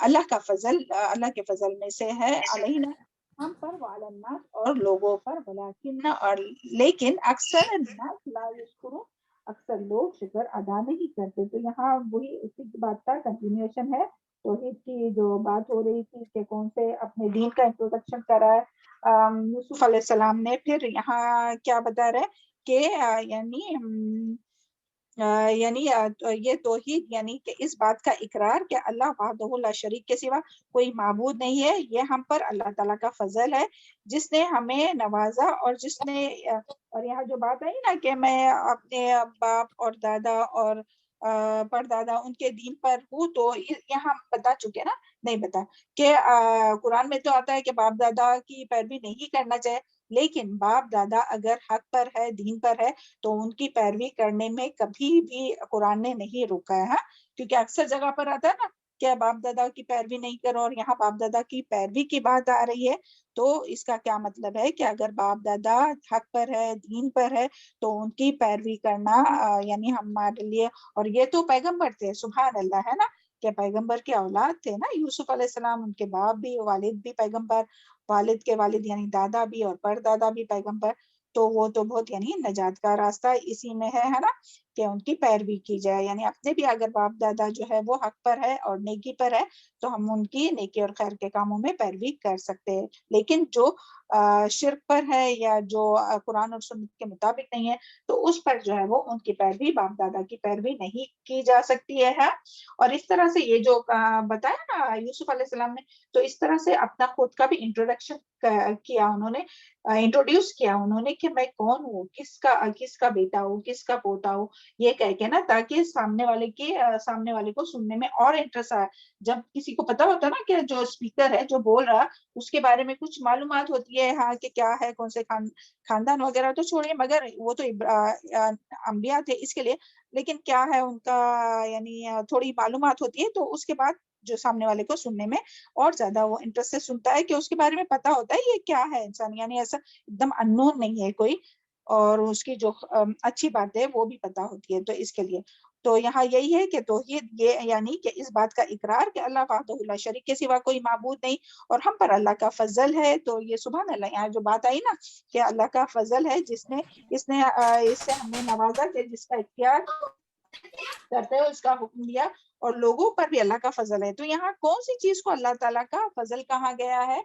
اللہ کا فضل، اللہ کے فضل میں سے ہے، علینا، ہم پر، وعلی الناس، اور لوگوں پر، ولکن، اور لیکن، اکثر الناس لا یشکرون، اکثر لوگ شکر ادا نہیں کرتے۔ تو یہاں وہی اسی بات کا کنٹینیوشن ہے، توحید کی جو بات ہو رہی تھی کہ کون سے اپنے دین کا انٹروڈکشن کرا ہے یوسف علیہ السلام نے، پھر یہاں کیا بتا رہے کہ یعنی یہ توحید، یعنی کہ اس بات کا اقرار کہ اللہ وحدہ لا شریک کے سوا کوئی معبود نہیں ہے، یہ ہم پر اللہ تعالیٰ کا فضل ہے جس نے ہمیں نوازا، اور جس نے، اور یہاں جو بات آئی نا کہ میں اپنے باپ اور دادا اور پردادا ان کے دین پر ہوں، تو یہاں بتا چکے نا، نہیں بتا کہ قرآن میں تو آتا ہے کہ باپ دادا کی پیروی نہیں کرنا چاہے، لیکن باپ دادا اگر حق پر ہے، دین پر ہے، تو ان کی پیروی کرنے میں کبھی بھی قرآن نے نہیں روکا ہے، ہاں، کیونکہ اکثر جگہ پر آتا ہے نا کہ باپ دادا کی پیروی نہیں کرو، اور یہاں باپ دادا کی پیروی کی بات آ رہی ہے، تو اس کا کیا مطلب ہے کہ اگر باپ دادا حق پر ہے، دین پر ہے، تو ان کی پیروی کرنا یعنی ہمارے لیے، اور یہ تو پیغمبر تھے، سبحان اللہ، ہے نا، کہ پیغمبر کے اولاد تھے نا یوسف علیہ السلام، ان کے باپ بھی، والد بھی پیغمبر، والد کے والد یعنی دادا بھی، اور پردادا بھی پیغمبر، تو وہ تو بہت یعنی نجات کا راستہ اسی میں ہے نا، کہ ان کی پیروی کی جائے، یعنی اپنے بھی اگر باپ دادا جو ہے وہ حق پر ہے اور نیکی پر ہے، تو ہم ان کی نیکی اور خیر کے کاموں میں پیروی کر سکتے ہیں، لیکن جو شرک پر ہے یا جو قرآن اور سنت کے مطابق نہیں ہے، تو اس پر جو ہے وہ ان کی پیروی، باپ دادا کی پیروی نہیں کی جا سکتی ہے۔ اور اس طرح سے یہ جو بتایا نا یوسف علیہ السلام نے، تو اس طرح سے اپنا خود کا بھی انٹروڈکشن کیا انہوں نے، انٹروڈیوس کیا انہوں نے کہ میں کون ہوں، کس کا بیٹا ہوں، کس کا پوتا ہوں، یہ کہہ کے نا، تاکہ سامنے والے کو سننے میں اور انٹرسٹ آئے۔ جب کسی کو پتا ہوتا نا کہ جو اسپیکر ہے، جو بول رہا، اس کے بارے میں کچھ معلومات ہوتی ہے، ہاں کہ کیا ہے، کون سے خاندان وغیرہ تو چھوڑیے، مگر وہ تو انبیاء تھے اس کے لیے، لیکن کیا ہے ان کا یعنی تھوڑی معلومات ہوتی ہے، تو اس کے بعد جو سامنے والے کو سننے میں اور زیادہ وہ انٹرسٹ سے سنتا ہے کہ اس کے بارے میں پتا ہوتا ہے یہ کیا ہے انسان، یعنی ایسا ایک دم اننون نہیں ہے کوئی، اور اس کی جو اچھی بات ہے وہ بھی پتا ہوتی ہے، تو اس کے لیے تو یہاں یہی ہے کہ توحید یہ یعنی کہ اس بات کا اقرار کہ اللہ وحدہ لا شریک کے سوا کوئی معبود نہیں، اور ہم پر اللہ کا فضل ہے، تو یہ سبحان اللہ، یہاں جو بات آئی نا کہ اللہ کا فضل ہے، اس نے اس سے ہمیں نوازا کہ جس کا اختیار کرتے ہیں اس کا حکم دیا، اور لوگوں پر بھی اللہ کا فضل ہے۔ تو یہاں کون سی چیز کو اللہ تعالیٰ کا فضل کہا گیا ہے؟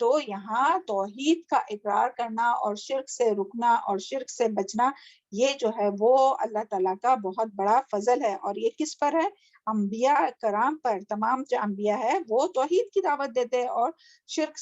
تو یہاں توحید کا اقرار کرنا اور شرک سے رکنا اور شرک سے بچنا، یہ جو ہے وہ اللہ تعالیٰ کا بہت بڑا فضل ہے، اور یہ کس پر ہے؟ انبیاء کرام پر، تمام جو انبیاء ہے وہ توحید کی دعوت دیتے ہیں اور شرک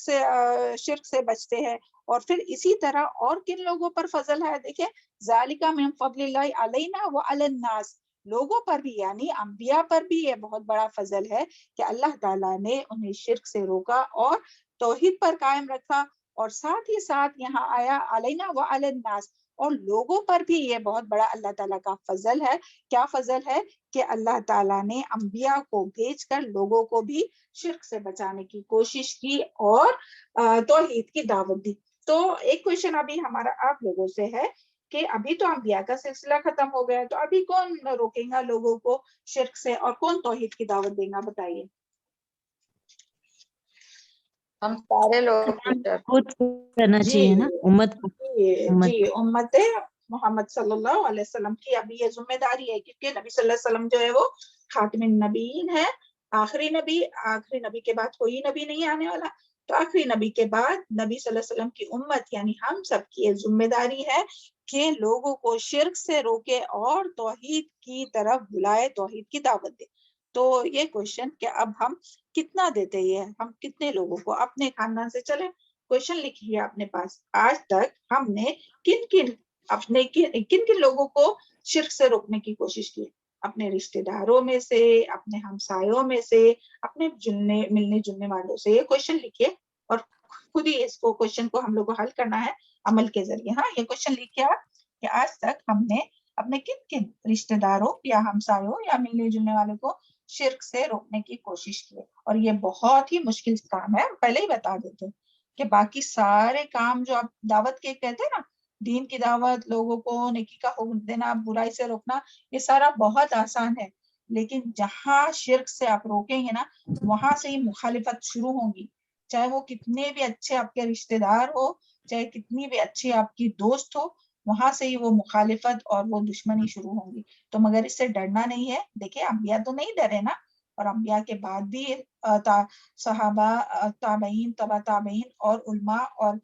سے بچتے ہیں. اور پھر اسی طرح اور کن لوگوں پر فضل ہے؟ دیکھیں ذالک من فضل اللہ علینا وعلی الناس، لوگوں پر بھی یعنی انبیاء پر بھی یہ بہت بڑا فضل ہے کہ اللہ تعالیٰ نے انہیں شرک سے روکا اور توحید پر قائم رکھا. اور ساتھ ہی ساتھ یہاں آیا علینا وعلی الناس، اور لوگوں پر بھی یہ بہت بڑا اللہ تعالیٰ کا فضل ہے. کیا فضل ہے؟ کہ اللہ تعالیٰ نے انبیاء کو بھیج کر لوگوں کو بھی شرک سے بچانے کی کوشش کی اور توحید کی دعوت دی. تو ایک کویشچن ابھی ہمارا آپ لوگوں سے ہے کہ ابھی تو انبیاء کا سلسلہ ختم ہو گیا، تو ابھی کون روکے گا لوگوں کو شرک سے اور کون توحید کی دعوت دے گا؟ بتائیے. ہم سارے لوگ خود کرنا چاہیے نا، امت جی امت محمد صلی اللہ علیہ وسلم کی ابھی یہ ذمہ داری ہے، کیونکہ نبی صلی اللہ علیہ وسلم جو ہے وہ خاتم النبیین ہے، آخری نبی کے بعد کوئی نبی نہیں آنے والا. تو آخری نبی کے بعد نبی صلی اللہ علیہ وسلم کی امت یعنی ہم سب کی یہ ذمہ داری ہے کہ لوگوں کو شرک سے روکے اور توحید کی طرف بلائے، توحید کی دعوت دے. تو یہ کویشچن کہ اب ہم کتنا دیتے ہیں، ہم کتنے لوگوں کو اپنے خاندان سے، چلے کویشچن لکھیے اپنے پاس، آج تک ہم نے کن کن لوگوں کو شرک سے روکنے کی کوشش کی؟ اپنے رشتہ داروں میں سے، اپنے ہمسایوں میں سے، اپنے ملنے جلنے والوں سے. یہ کویشچن لکھیے اور خود ہی اس کو کویشچن کو ہم لوگ کو حل کرنا ہے عمل کے ذریعے. ہاں یہ کویشچن لکھیے آپ کہ آج تک ہم نے اپنے کن رشتہ داروں یا ہمسایوں یا ملنے جلنے والوں کو شرک سے روکنے کی کوشش کی. اور یہ بہت ہی مشکل کام ہے، پہلے ہی بتا دیتے کہ باقی سارے کام جو آپ دعوت کے کہتے ہیں نا، دین کی دعوت، لوگوں کو نیکی کا حکم دینا، برائی سے روکنا، یہ سارا بہت آسان ہے. لیکن جہاں شرک سے آپ روکیں گے نا، وہاں سے ہی مخالفت شروع ہوں گی. چاہے وہ کتنے بھی اچھے آپ کے رشتہ دار ہو، چاہے کتنی بھی اچھی آپ کی دوست ہو، وہاں سے ہی وہ مخالفت اور وہ دشمنی شروع ہوں گی. تو مگر اس سے ڈرنا نہیں ہے. دیکھیں انبیاء تو نہیں ڈرے نا، اور انبیاء کے بعد بھی صحابہ، تابعین، تبع تابعین اور علماء اور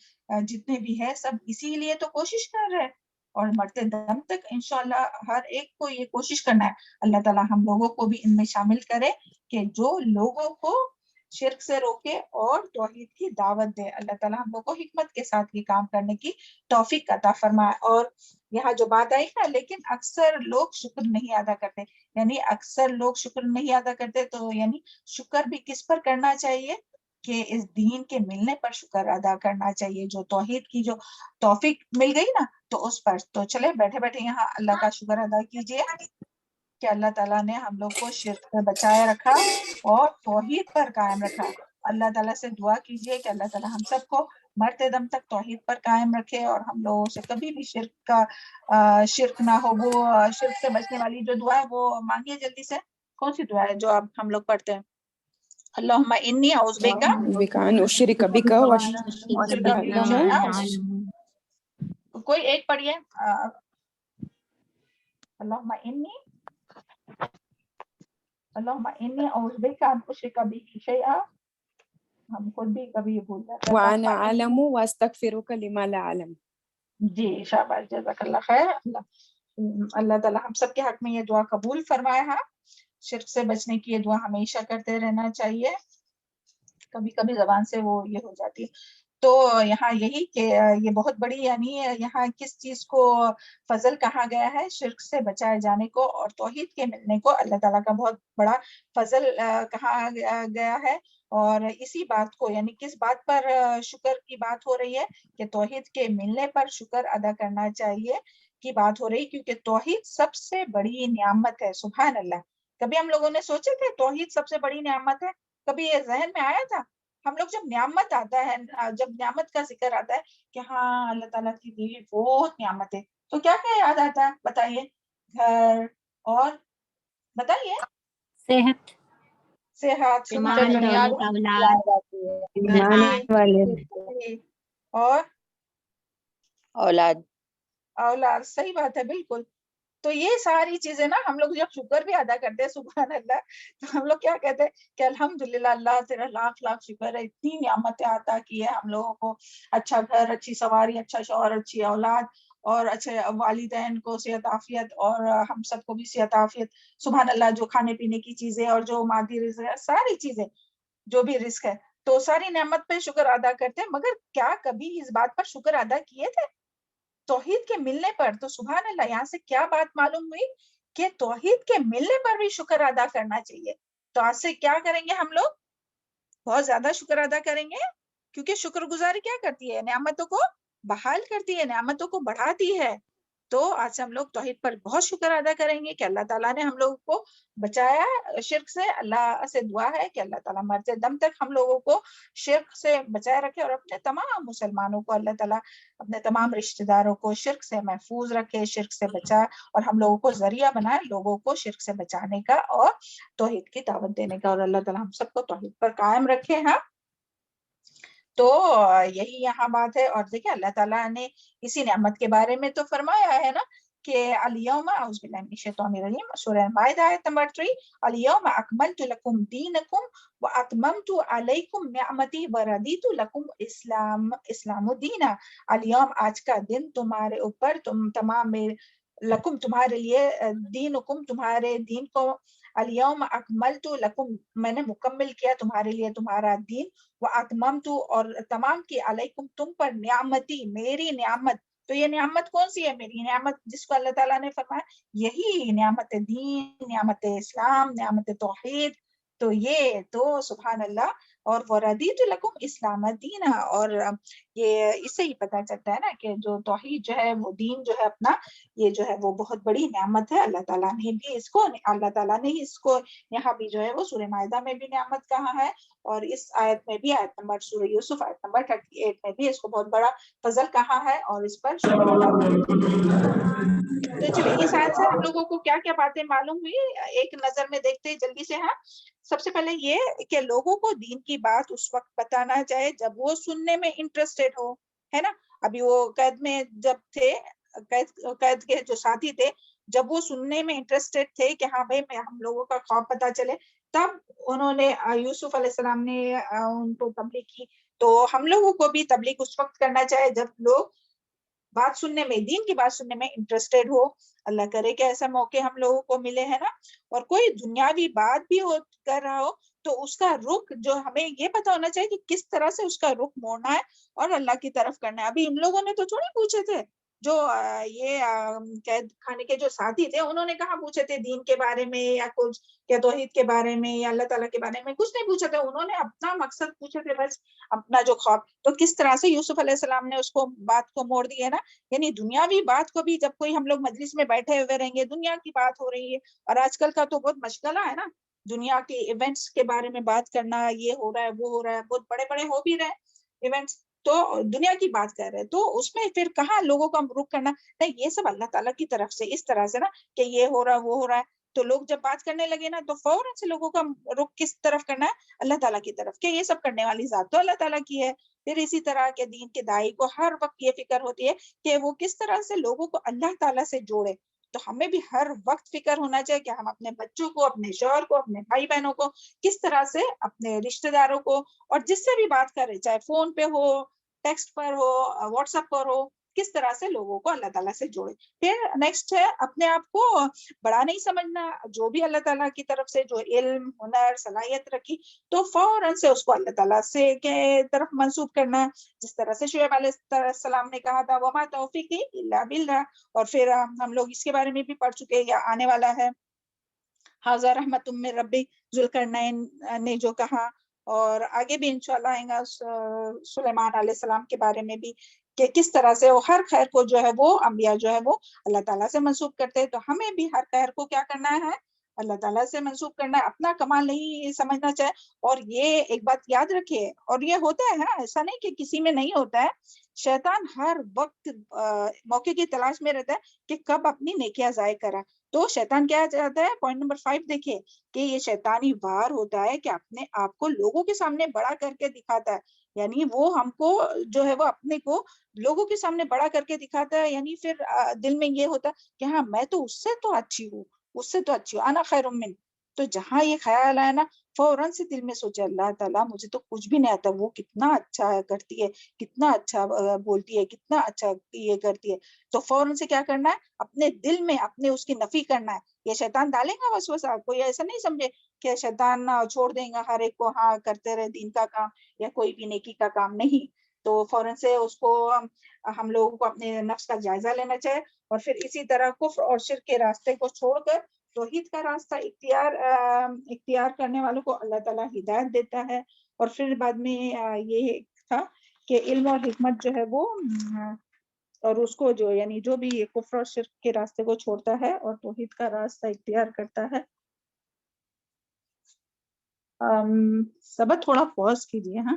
جتنے بھی ہے سب اسی لیے تو کوشش کر رہے ہیں. اور مرتے دم تک انشاءاللہ ہر ایک کو یہ کوشش کرنا ہے. اللہ تعالیٰ ہم لوگوں کو بھی ان میں شامل کرے کہ جو لوگوں کو شرک سے روکے اور توحید کی دعوت دے. اللہ تعالیٰ ہم لوگ کو حکمت کے ساتھ یہ کام کرنے کی توفیق عطا فرمائے. اور یہاں جو بات آئی نا، لیکن اکثر لوگ شکر نہیں ادا کرتے، یعنی اکثر لوگ شکر نہیں ادا کرتے، تو یعنی شکر بھی کس پر کرنا چاہیے؟ کہ اس دین کے ملنے پر شکر ادا کرنا چاہیے. جو توحید کی جو توفیق مل گئی نا، تو اس پر تو چلے بیٹھے بیٹھے یہاں اللہ کا شکر ادا کیجئے کہ اللہ تعالیٰ نے ہم لوگ کو شرک سے بچائے رکھا اور توحید پر قائم رکھا. اللہ تعالیٰ سے دعا کیجئے کہ اللہ تعالیٰ ہم سب کو مرتے دم تک توحید پر قائم رکھے اور ہم لوگوں سے کبھی بھی شرک نہ ہو. وہ شرک سے بچنے والی جو دعا ہے وہ مانگیے جلدی سے. کون سی دعا ہے جو اب ہم لوگ پڑھتے ہیں؟ اللہم انی اعوذ بک ان اشرک بک کوئی ایک پڑھیے. اللہم انی اعوذ بک ان اشرک بک شیئا. ہم خود بھی کبھی بھول جاتے ہیں. وانا اعلم واستغفرک لما لا اعلم. جی شاباش، جزاک اللہ خیر. اللہ تعالیٰ ہم سب کے حق میں یہ دعا قبول فرمائے. ہاں شرک سے بچنے کی یہ دعا ہمیشہ کرتے رہنا چاہیے، کبھی کبھی زبان سے وہ یہ ہو جاتی ہے. تو یہاں یہی کہ یہ بہت بڑی یعنی یہاں کس چیز کو فضل کہا گیا ہے؟ شرک سے بچائے جانے کو اور توحید کے ملنے کو اللہ تعالیٰ کا بہت بڑا فضل کہا گیا ہے. اور اسی بات کو یعنی کس بات پر شکر کی بات ہو رہی ہے؟ کہ توحید کے ملنے پر شکر ادا کرنا چاہیے کی بات ہو رہی، کیونکہ توحید سب سے بڑی نعمت ہے. سبحان اللہ. کبھی ہم لوگوں نے سوچے تھے توحید سب سے بڑی نعمت ہے؟ کبھی یہ ذہن میں آیا تھا؟ ہم لوگ جب نعمت آتا ہے، جب نعمت کا ذکر آتا ہے کہ ہاں اللہ تعالیٰ کی دی بہت نعمت ہے، تو کیا کیا یاد آتا ہے؟ بتائیے. گھر اور بتائیے. صحت اور اولاد. صحیح بات ہے، بالکل. تو یہ ساری چیزیں نا ہم لوگ جب شکر بھی ادا کرتے ہیں سبحان اللہ، تو ہم لوگ کیا کہتے ہیں کہ الحمدللہ اللہ تیرا لاکھ لاکھ شکر ہے، اتنی نعمتیں عطا کی ہے ہم لوگوں کو. اچھا گھر، اچھی سواری، اچھا شوہر، اچھی اولاد، اور اچھے والدین کو صحت عافیت، اور ہم سب کو بھی صحت عافیت، سبحان اللہ، جو کھانے پینے کی چیزیں اور جو مادی رزق ہے، ساری چیزیں جو بھی رزق ہے، تو ساری نعمت پہ شکر ادا کرتے ہیں. مگر کیا کبھی اس بات پر شکر ادا کیے تھے توحید کے ملنے پر؟ تو سبحان اللہ، یہاں سے کیا بات معلوم ہوئی کہ توحید کے ملنے پر بھی شکر ادا کرنا چاہیے. تو آج سے کیا کریں گے ہم لوگ؟ بہت زیادہ شکر ادا کریں گے، کیونکہ شکر گزاری کیا کرتی ہے؟ نعمتوں کو بحال کرتی ہے، نعمتوں کو بڑھاتی ہے. تو آج سے ہم لوگ توحید پر بہت شکر ادا کریں گے کہ اللہ تعالیٰ نے ہم لوگوں کو بچایا شرک سے. اللہ سے دعا ہے کہ اللہ تعالیٰ مرتے دم تک ہم لوگوں کو شرک سے بچائے رکھے، اور اپنے تمام مسلمانوں کو اللہ تعالیٰ اپنے تمام رشتہ داروں کو شرک سے محفوظ رکھے، شرک سے بچائے، اور ہم لوگوں کو ذریعہ بنائے لوگوں کو شرک سے بچانے کا اور توحید کی دعوت دینے کا. اور اللہ تعالیٰ ہم سب کو توحید پر قائم رکھے. ہاں، تو یہی یہاں بات ہے. اور دیکھیں اللہ تعالیٰ نے اسی نعمت کے بارے میں تو فرمایا ہے نا کہ الیوم، اعوذ باللہ من الشیطان الرجیم، سورہ مائدہ آیت نمبر 3، الیوم اکملت لکم دینکم واتممت علیکم نعمتی ورضیت لکم اسلام دینا. الیوم، آج کا دن تمہارے اوپر، تم تمام لکم تمہارے لیے، دینکم تمہارے دین کو، الیوم اکملت لکم میں نے مکمل کیا تمہارے لیے تمہارا دین، واتممت اور تمام کی، علیکم تم پر، نعمتی میری نعمت. تو یہ نعمت کون سی ہے؟ میری نعمت جس کو اللہ تعالیٰ نے فرمایا یہی نعمت دین، نعمت اسلام، نعمت توحید. تو یہ تو سبحان اللہ. اور وردیت لکم اسلام دین، اور یہ اس سے ہی پتہ چلتا ہے نا کہ جو توحید جو ہے، وہ دین جو ہے اپنا، یہ جو ہے وہ بہت بڑی نعمت ہے. اللہ تعالیٰ نے بھی اس کو، اللہ تعالیٰ نے اس کو یہاں بھی جو ہے وہ سورہ مائدہ میں بھی نعمت کہا ہے، اور اس آیت میں بھی، آیت نمبر سورہ یوسف آیت نمبر 38 میں بھی اس کو بہت بڑا فضل کہا ہے، اور اس پر شکر ادا کرنا. تو چلیے اس آیت سے ہم لوگوں کو کیا کیا باتیں معلوم ہوئی، ایک نظر میں دیکھتے ہیں جلدی سے. ہاں، سب سے پہلے یہ کہ لوگوں کو دین کی بات اس وقت بتانا چاہے جب وہ سننے میں انٹرسٹیڈ ہو، ہے نا. ابھی وہ قید میں جب تھے، قید کے جو ساتھی تھے، جب وہ سننے میں انٹرسٹیڈ تھے کہ ہاں بھائی میں ہم لوگوں کا خواب پتہ چلے، تب انہوں نے، یوسف علیہ السلام نے ان کو تبلیغ کی. تو ہم لوگوں کو بھی تبلیغ اس وقت کرنا چاہے جب لوگ بات سننے میں، دین کی بات سننے میں انٹرسٹیڈ ہو. اللہ کرے کہ ایسا موقع ہم لوگوں کو ملے، ہے نا. اور کوئی دنیاوی بات بھی کر رہا ہو تو اس کا رخ جو ہمیں یہ پتا ہونا چاہیے کہ کس طرح سے اس کا رخ موڑنا ہے اور اللہ کی طرف کرنا ہے. ابھی ان لوگوں نے تو تھوڑی پوچھے تھے، جو یہ قید خانے کے جو ساتھی تھے، انہوں نے کہاں پوچھے تھے دین کے بارے میں یا کچھ، یا توحید کے بارے میں یا اللہ تعالیٰ کے بارے میں، کچھ نہیں پوچھا تھا. انہوں نے اپنا مقصد پوچھے تھے، بس اپنا جو خواب. تو کس طرح سے یوسف علیہ السلام نے اس کو بات کو موڑ دیا نا. یعنی دنیاوی بات کو بھی، جب کوئی ہم لوگ مجلس میں بیٹھے ہوئے رہیں گے، دنیا کی بات ہو رہی ہے، اور آج کل کا تو بہت مشغلہ ہے نا دنیا کے ایونٹس کے بارے میں بات کرنا، یہ ہو رہا ہے وہ ہو رہا ہے، بہت بڑے بڑے ہو بھی رہے ایونٹس، تو دنیا کی بات کر رہے ہیں، تو اس میں پھر کہاں لوگوں کا رخ کرنا. نہیں، یہ سب اللہ تعالیٰ کی طرف سے اس طرح سے نا کہ یہ ہو رہا ہے وہ ہو رہا ہے. تو لوگ جب بات کرنے لگے نا تو فوراً سے لوگوں کا رخ کس طرف کرنا ہے؟ اللہ تعالیٰ کی طرف، کہ یہ سب کرنے والی ذات تو اللہ تعالیٰ کی ہے. پھر اسی طرح کے دین کے داعی کو ہر وقت یہ فکر ہوتی ہے کہ وہ کس طرح سے لوگوں کو اللہ تعالیٰ سے جوڑے. تو ہمیں بھی ہر وقت فکر ہونا چاہیے کہ ہم اپنے بچوں کو، اپنے شوہر کو، اپنے بھائی بہنوں کو کس طرح سے، اپنے رشتہ داروں کو، اور جس سے بھی بات کرے، چاہے فون پہ ہو، ٹیکسٹ پر ہو، واٹس ایپ پر ہو، کس طرح سے لوگوں کو اللہ تعالیٰ سے جوڑے. پھر نیکسٹ ہے اپنے آپ کو بڑا نہیں سمجھنا. جو بھی اللہ تعالیٰ کی طرف سے جو علم، ہنر، صلاحیت رکھی تو فوراً سے اس کو اللہ تعالیٰ سے کے طرف منسوب کرنا ہے. جس طرح سے شعیب علیہ السلام نے کہا تھا وما توفیقی الا باللہ. اور پھر ہم لوگ اس کے بارے میں بھی پڑھ چکے یا آنے والا ہے، ھذا رحمۃ من ربی، ذوالقرنین نے جو کہا. اور آگے بھی انشاءاللہ آئیں گا سلیمان علیہ السلام کے بارے میں بھی، کہ کس طرح سے وہ ہر خیر کو جو ہے وہ انبیاء جو ہے وہ اللہ تعالیٰ سے منسوب کرتے ہیں. تو ہمیں بھی ہر خیر کو کیا کرنا ہے؟ اللہ تعالیٰ سے منسوب کرنا ہے، اپنا کمال نہیں سمجھنا چاہے. اور یہ ایک بات یاد رکھیے، اور یہ ہوتا ہے نا، ایسا نہیں کہ کسی میں نہیں ہوتا ہے. شیطان ہر وقت موقع کی تلاش میں رہتا ہے کہ کب اپنی نیکیاں ضائع کرا. تو شیطان کیا چاہتا ہے؟ پوائنٹ نمبر 5 دیکھیے کہ یہ شیطانی وار ہوتا ہے کہ اپنے آپ کو لوگوں کے سامنے بڑا کر کے دکھاتا ہے. یعنی وہ ہم کو جو ہے وہ اپنے کو لوگوں کے سامنے بڑا کر کے دکھاتا ہے. یعنی پھر دل میں یہ ہوتا ہے کہ ہاں میں تو اس سے تو اچھی ہوں، اس سے تو اچھی ہوں، انا خیر من. تو جہاں یہ خیال آیا نا فوراً سے دل میں سوچے اللہ تعالیٰ مجھے تو کچھ بھی نہیں آتا، وہ کتنا اچھا کرتی ہے، کتنا اچھا بولتی ہے، کتنا اچھا یہ کرتی ہے، تو فوراً سے کیا کرنا ہے، اپنے دل میں اپنے اس کی نفی کرنا ہے۔ یہ شیطان ڈالے گا وسوسہ، کوئی ایسا نہیں سمجھے کہ شیطان چھوڑ دیں گا ہر ایک کو، ہاں کرتے رہے دین کا کام یا کوئی بھی نیکی کا کام، نہیں۔ تو فوراً سے اس کو ہم لوگوں کو اپنے نفس کا جائزہ لینا چاہیے، اور پھر اسی طرح کفر اور شرک کے راستے کو چھوڑ کر توحید کا راستہ اختیار کرنے والوں کو اللہ تعالیٰ ہدایت دیتا ہے۔ اور پھر بعد میں یہ تھا کہ علم اور حکمت جو ہے وہ اور اس کو جو یعنی جو بھی کفر اور شرک کے راستے کو چھوڑتا ہے اور توحید کا راستہ اختیار کرتا ہے۔ سبق تھوڑا پاز کیجیے، ہاں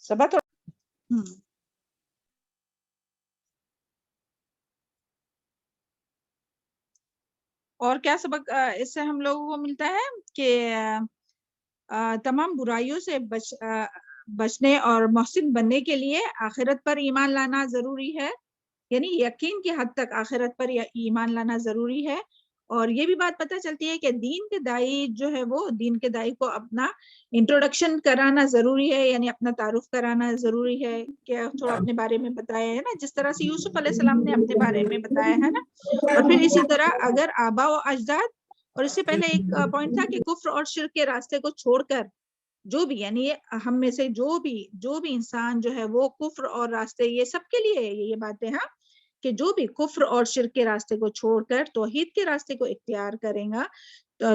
سبق تھوڑا اور کیا سبق اس سے ہم لوگوں کو ملتا ہے کہ تمام برائیوں سے بچنے اور محسن بننے کے لیے آخرت پر ایمان لانا ضروری ہے، یعنی یقین کی حد تک آخرت پر ایمان لانا ضروری ہے۔ اور یہ بھی بات پتہ چلتی ہے کہ دین کے دائی جو ہے وہ دین کے دائی کو اپنا انٹروڈکشن کرانا ضروری ہے، یعنی اپنا تعارف کرانا ضروری ہے، کہ تھوڑا اپنے بارے میں بتایا ہے نا، جس طرح سے یوسف علیہ السلام نے اپنے بارے میں بتایا ہے نا۔ اور پھر اسی طرح اگر آبا و اجداد، اور اس سے پہلے ایک پوائنٹ تھا کہ کفر اور شرک کے راستے کو چھوڑ کر جو بھی یعنی ہم میں سے جو بھی انسان جو ہے وہ کفر اور راستے، یہ سب کے لیے یہ باتیں ہیں کہ جو بھی کفر اور شرک کے راستے کو چھوڑ کر توحید کے راستے کو اختیار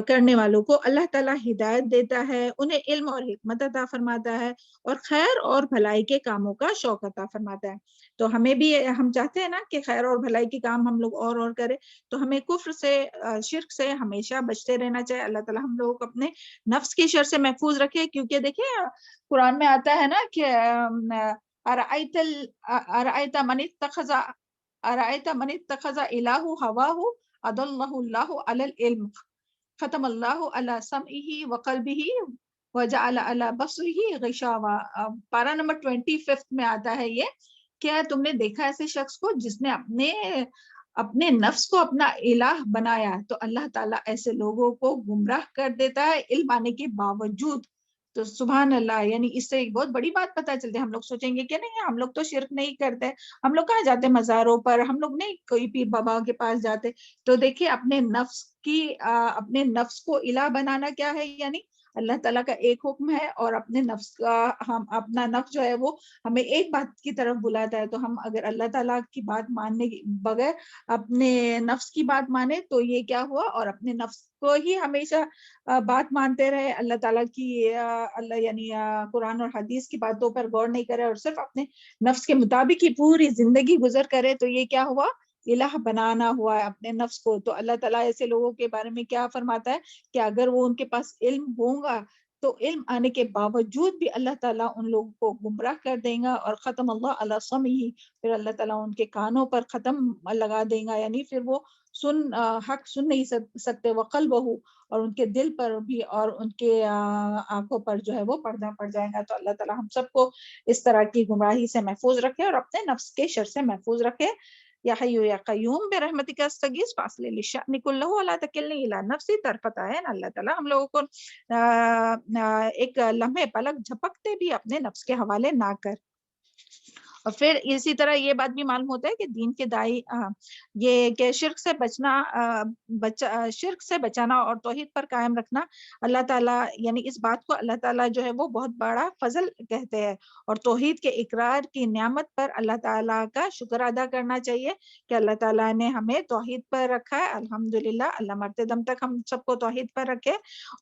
کرنے والوں کو اللہ تعالیٰ ہدایت دیتا ہے، انہیں علم اور حکمت عطا فرماتا ہے، اور خیر اور بھلائی کے کاموں کا شوق عطا فرماتا ہے۔ تو ہمیں بھی ہم چاہتے ہیں نا کہ خیر اور بھلائی کے کام ہم لوگ اور کریں، تو ہمیں کفر سے شرک سے ہمیشہ بچتے رہنا چاہیے۔ اللہ تعالیٰ ہم لوگوں کو اپنے نفس کی شر سے محفوظ رکھے، کیونکہ دیکھیں قرآن میں آتا ہے نا کہ ارأیت من اتخذ الہ ہواہ اضلہ اللہ علی العلم ختم اللہ علی سمعہ وقلبہ وجعل علی بصرہ غشاوہ۔ پارہ نمبر 25 میں آتا ہے یہ، کیا تم نے دیکھا ایسے شخص کو جس نے اپنے نفس کو اپنا الہ بنایا؟ تو اللہ تعالیٰ ایسے لوگوں کو گمراہ کر دیتا ہے علم آنے کے باوجود۔ تو سبحان اللہ، یعنی اس سے ایک بہت بڑی بات پتہ چلتی ہے۔ ہم لوگ سوچیں گے کہ نہیں ہم لوگ تو شرک نہیں کرتے، ہم لوگ کہاں جاتے مزاروں پر، ہم لوگ نہیں کوئی پیر بابا کے پاس جاتے۔ تو دیکھیے اپنے نفس کو الہ بنانا کیا ہے، یعنی اللہ تعالیٰ کا ایک حکم ہے، اور اپنے نفس کا اپنا نفس جو ہے وہ ہمیں ایک بات کی طرف بلاتا ہے۔ تو ہم اگر اللہ تعالیٰ کی بات ماننے کے بغیر اپنے نفس کی بات مانے تو یہ کیا ہوا، اور اپنے نفس کو ہی ہمیشہ بات مانتے رہے، اللہ تعالیٰ کی یعنی قرآن اور حدیث کی باتوں پر غور نہیں کرے اور صرف اپنے نفس کے مطابق ہی پوری زندگی گزر کرے، تو یہ کیا ہوا، الہ بنانا ہوا ہے اپنے نفس کو۔ تو اللہ تعالیٰ ایسے لوگوں کے بارے میں کیا فرماتا ہے کہ اگر وہ ان کے پاس علم ہوگا تو علم آنے کے باوجود بھی اللہ تعالیٰ ان لوگوں کو گمراہ کر دے گا، اور ختم اللہ علی سمعہ، پھر اللہ تعالیٰ ان کے کانوں پر ختم لگا دے گا، یعنی پھر وہ حق سن نہیں سکتے، وقلبہ، اور ان کے دل پر بھی اور ان کے آنکھوں پر جو ہے وہ پردہ پڑ جائے گا۔ تو اللہ تعالیٰ ہم سب کو اس طرح کی گمراہی سے محفوظ رکھے اور اپنے نفس کے شر سے محفوظ رکھے۔ یا حی یا قیوم برحمتک استغیث فاصلح لی شأنی کلہ ولا تکلنی الی نفسی طرفۃ عین۔ اللہ تعالیٰ ہم لوگوں کو ایک لمحے پلک جھپکتے بھی اپنے نفس کے حوالے نہ کر۔ اور پھر اسی طرح یہ بات بھی معلوم ہوتا ہے کہ دین کے دائی یہ کہ شرک سے بچانا اور توحید پر قائم رکھنا اللہ تعالیٰ، یعنی اس بات کو اللہ تعالیٰ جو ہے وہ بہت بڑا فضل کہتے ہیں، اور توحید کے اقرار کی نعمت پر اللہ تعالیٰ کا شکر ادا کرنا چاہیے کہ اللہ تعالیٰ نے ہمیں توحید پر رکھا ہے۔ الحمدللہ، اللہ مرتے دم تک ہم سب کو توحید پر رکھے،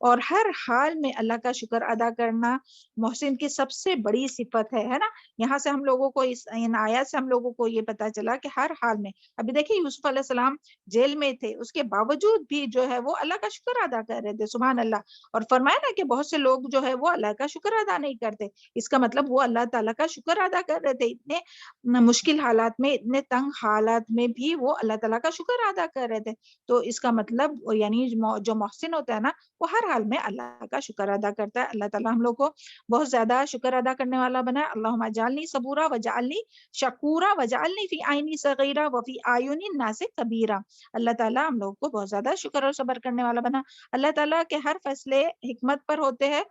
اور ہر حال میں اللہ کا شکر ادا کرنا محسن کی سب سے بڑی صفت ہے نا۔ یہاں سے ہم لوگوں کو ان آیات سے ہم لوگوں کو یہ پتا چلا کہ ہر حال میں، ابھی دیکھیں یوسف علیہ السلام جیل میں تھے، اس کے باوجود بھی جو ہے وہ اللہ کا شکر ادا کر رہے تھے، سبحان اللہ۔ اور فرمایا نا کہ بہت سے لوگ جو ہے وہ اللہ کا شکر ادا نہیں کرتے، اس کا مطلب وہ اللہ تعالیٰ کا شکر ادا کر رہے تھے، اتنے مشکل حالات میں، اتنے تنگ حالات میں بھی وہ اللہ تعالیٰ کا شکر ادا کر رہے تھے۔ تو اس کا مطلب یعنی جو محسن ہوتا ہے نا وہ ہر حال میں اللہ کا شکر ادا کرتا ہے۔ اللہ تعالیٰ ہم لوگ کو بہت زیادہ شکر ادا کرنے والا بنائے۔ اللہم اجعلنی صبورا وجعلنی شکورا وجعلنی فی عینی صغیرہ وفی اعین الناس کبیرہ۔ اللہ تعالیٰ ہم لوگ کو بہت زیادہ شکر اور صبر کرنے والا بنا۔ اللہ تعالیٰ کے ہر فیصلے حکمت پر ہوتے ہیں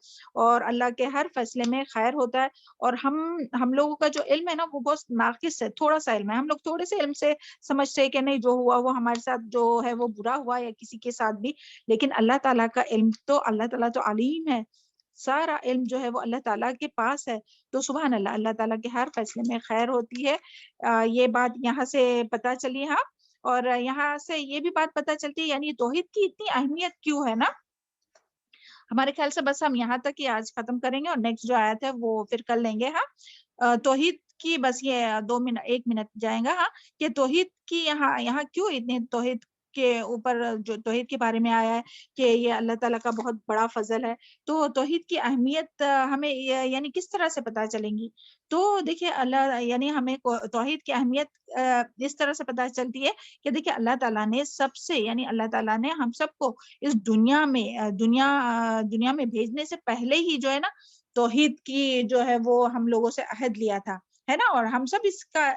اور اللہ کے ہر فیصلے میں خیر ہوتا ہے، اور ہم لوگوں کا جو علم ہے نا وہ بہت ناقص ہے، تھوڑا سا علم ہے، ہم لوگ تھوڑے سے علم سے سمجھتے ہیں کہ نہیں جو ہوا وہ ہمارے ساتھ جو ہے وہ برا ہوا یا کسی کے ساتھ بھی، لیکن اللہ تعالیٰ کا علم تو، اللہ تعالیٰ تو علیم ہے، سارا علم جو ہے وہ اللہ تعالیٰ کے پاس ہے۔ تو سبحان اللہ، اللہ تعالیٰ کے ہر فیصلے میں خیر ہوتی ہے۔ یہ بات یہاں سے پتہ چلی ہاں، اور یہاں سے یہ بھی بات پتہ چلتی ہے یعنی توحید کی اتنی اہمیت کیوں ہے نا۔ ہمارے خیال سے بس ہم یہاں تک ہی آج ختم کریں گے، اور نیکسٹ جو آیت ہے وہ پھر کر لیں گے ہاں۔ توحید کی بس یہ 1 منٹ جائیں گا ہاں، کہ توحید کی یہاں کیوں اتنے توحید کے اوپر جو توحید کے بارے میں آیا ہے کہ یہ اللہ تعالیٰ کا بہت بڑا فضل ہے۔ تو توحید کی اہمیت ہمیں یعنی کس طرح سے پتہ چلیں گی؟ تو دیکھیے اللہ یعنی ہمیں توحید کی اہمیت اس طرح سے پتہ چلتی ہے کہ دیکھیے اللہ تعالیٰ نے سب سے یعنی اللہ تعالیٰ نے ہم سب کو اس دنیا میں بھیجنے سے پہلے ہی جو ہے نا توحید کی جو ہے وہ ہم لوگوں سے عہد لیا تھا، ہے نا، اور ہم سب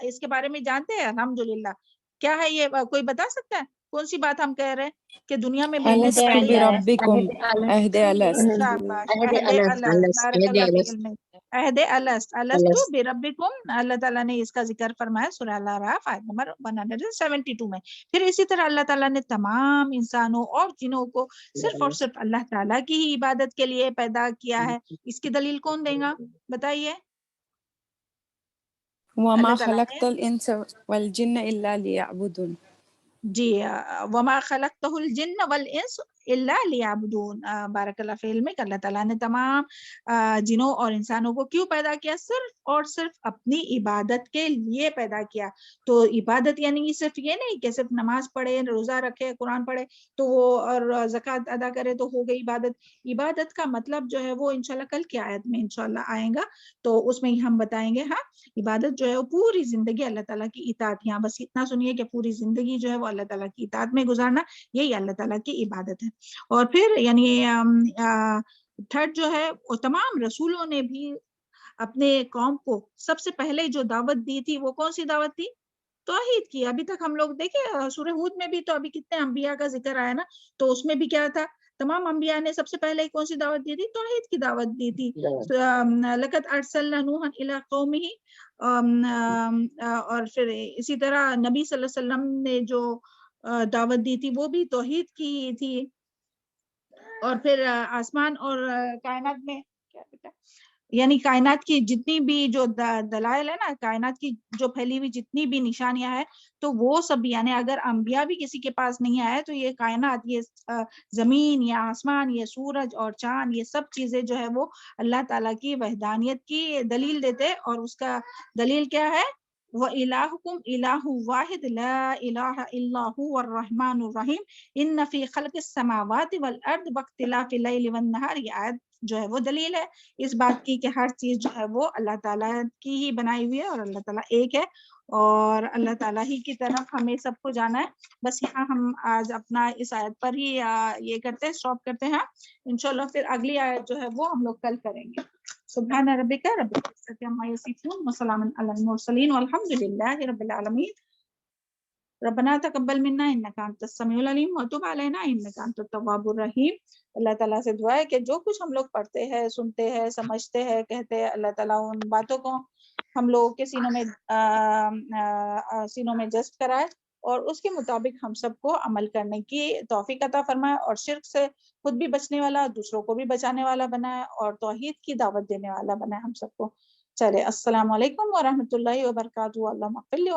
اس کے بارے میں جانتے ہیں الحمدللہ۔ کیا ہے یہ کوئی بتا سکتا ہے کون سی بات ہم کہہ رہے ہیں کہ دنیا میں بھیجنے سے الست پہلے؟ بربکم عہد الست۔ شاباش، عہد الست، بارک اللہ فی علمک، عہد الست، الست بربکم، اللہ تعالیٰ نے اس کا ذکر فرمایا سورہ الاعراف آیت نمبر 172 میں۔ پھر اسی طرح اللہ تعالیٰ نے تمام انسانوں اور جنوں کو صرف اور صرف اللہ تعالیٰ کی ہی عبادت کے لیے پیدا کیا ہے۔ اس کی دلیل کون دے گا بتائیے؟ وما اللہ تعالیٰ خلقت نے الانس والجن الا لیعبدون۔ جی وما خلقتہ الجن والانس الا لیعبدون، بارک اللہ فی علمک، اللہ تعالیٰ نے تمام جنوں اور انسانوں کو کیوں پیدا کیا؟ صرف اور صرف اپنی عبادت کے لیے پیدا کیا۔ تو عبادت یعنی صرف یہ نہیں کہ صرف نماز پڑھے، روزہ رکھے، قرآن پڑھے تو وہ اور زکوٰۃ ادا کرے تو ہو گئی عبادت۔ عبادت کا مطلب جو ہے وہ انشاءاللہ کل کی آیت میں انشاءاللہ آئے گا تو اس میں ہی ہم بتائیں گے ہاں۔ عبادت جو ہے وہ پوری زندگی اللہ تعالیٰ کی اطاعت، یہاں بس اتنا سنیے کہ پوری زندگی جو ہے وہ اللہ تعالیٰ کی اطاعت میں گزارنا، یہی اللہ تعالیٰ کی عبادت ہے۔ اور پھر یعنی تھرڈ جو ہے وہ تمام رسولوں نے بھی اپنے قوم کو سب سے پہلے جو دعوت دی تھی وہ کون سی دعوت تھی؟ توحید کی۔ ابھی تک ہم لوگ دیکھیں سورہ ہود میں بھی تو ابھی کتنے انبیاء کا ذکر آیا نا، تو اس میں بھی کیا تھا؟ تمام انبیاء نے سب سے پہلے کون سی دعوت دی تھی؟ توحید کی دعوت دی تھی۔ لقد ارسلنا نوحا الی قومہ، اور پھر اسی طرح نبی صلی اللہ علیہ وسلم نے جو دعوت دی تھی وہ بھی توحید کی تھی۔ اور پھر آسمان اور کائنات میں کیا بیٹا یعنی کائنات کی جتنی بھی جو دلائل ہے نا، کائنات کی جو پھیلی ہوئی جتنی بھی نشانیاں ہیں تو وہ سب یعنی اگر انبیاء بھی کسی کے پاس نہیں آئے تو یہ کائنات، یہ زمین، یہ آسمان، یہ سورج اور چاند، یہ سب چیزیں جو ہے وہ اللہ تعالیٰ کی وحدانیت کی دلیل دیتے، اور اس کا دلیل کیا ہے؟ وَإِلَٰهُكُمْ إِلَٰهٌ وَاحِدٌ لَا إِلَٰهَ إِلَّا هُوَ الرَّحْمَٰنُ الرَّحِيمُ إِنَّ فِي خَلْقِ السَّمَاوَاتِ وَالْأَرْضِ وَاخْتِلَافِ اللَّيْلِ وَالنَّهَارِ، یہ آیت جو ہے وہ دلیل ہے اس بات کی کہ ہر چیز جو ہے وہ اللہ تعالیٰ کی ہی بنائی ہوئی ہے، اور اللہ تعالیٰ ایک ہے، اور اللہ تعالیٰ ہی کی طرف ہمیں سب کو جانا ہے۔ بس یہاں ہم آج اپنا اس آیت پر ہی یہ کرتے ہیں، اسٹاپ کرتے ہیں انشاءاللہ۔ پھر اگلی آیت جو ہے وہ ہم لوگ کل کریں گے۔ سبحان ربک رب العزۃ عما یصفون وسلام علی المرسلین والحمد للہ رب العالمین۔ ربنا تقبل منا انک انت السمیع العلیم وتب علینا انک انت التواب الرحیم۔ اللہ تعالیٰ سے دعا ہے کہ جو کچھ ہم لوگ پڑھتے ہیں، سنتے ہیں، سمجھتے ہیں، کہتے ہیں، اللہ تعالیٰ ان باتوں کو ہم لوگوں کے سینوں میں جذب کرائے اور اس کے مطابق ہم سب کو عمل کرنے کی توفیق عطا فرمائے، اور شرک سے خود بھی بچنے والا، دوسروں کو بھی بچانے والا بنائے، اور توحید کی دعوت دینے والا بنائے ہم سب کو۔ چلے، السلام علیکم ورحمۃ اللہ وبرکاتہ۔ اللہ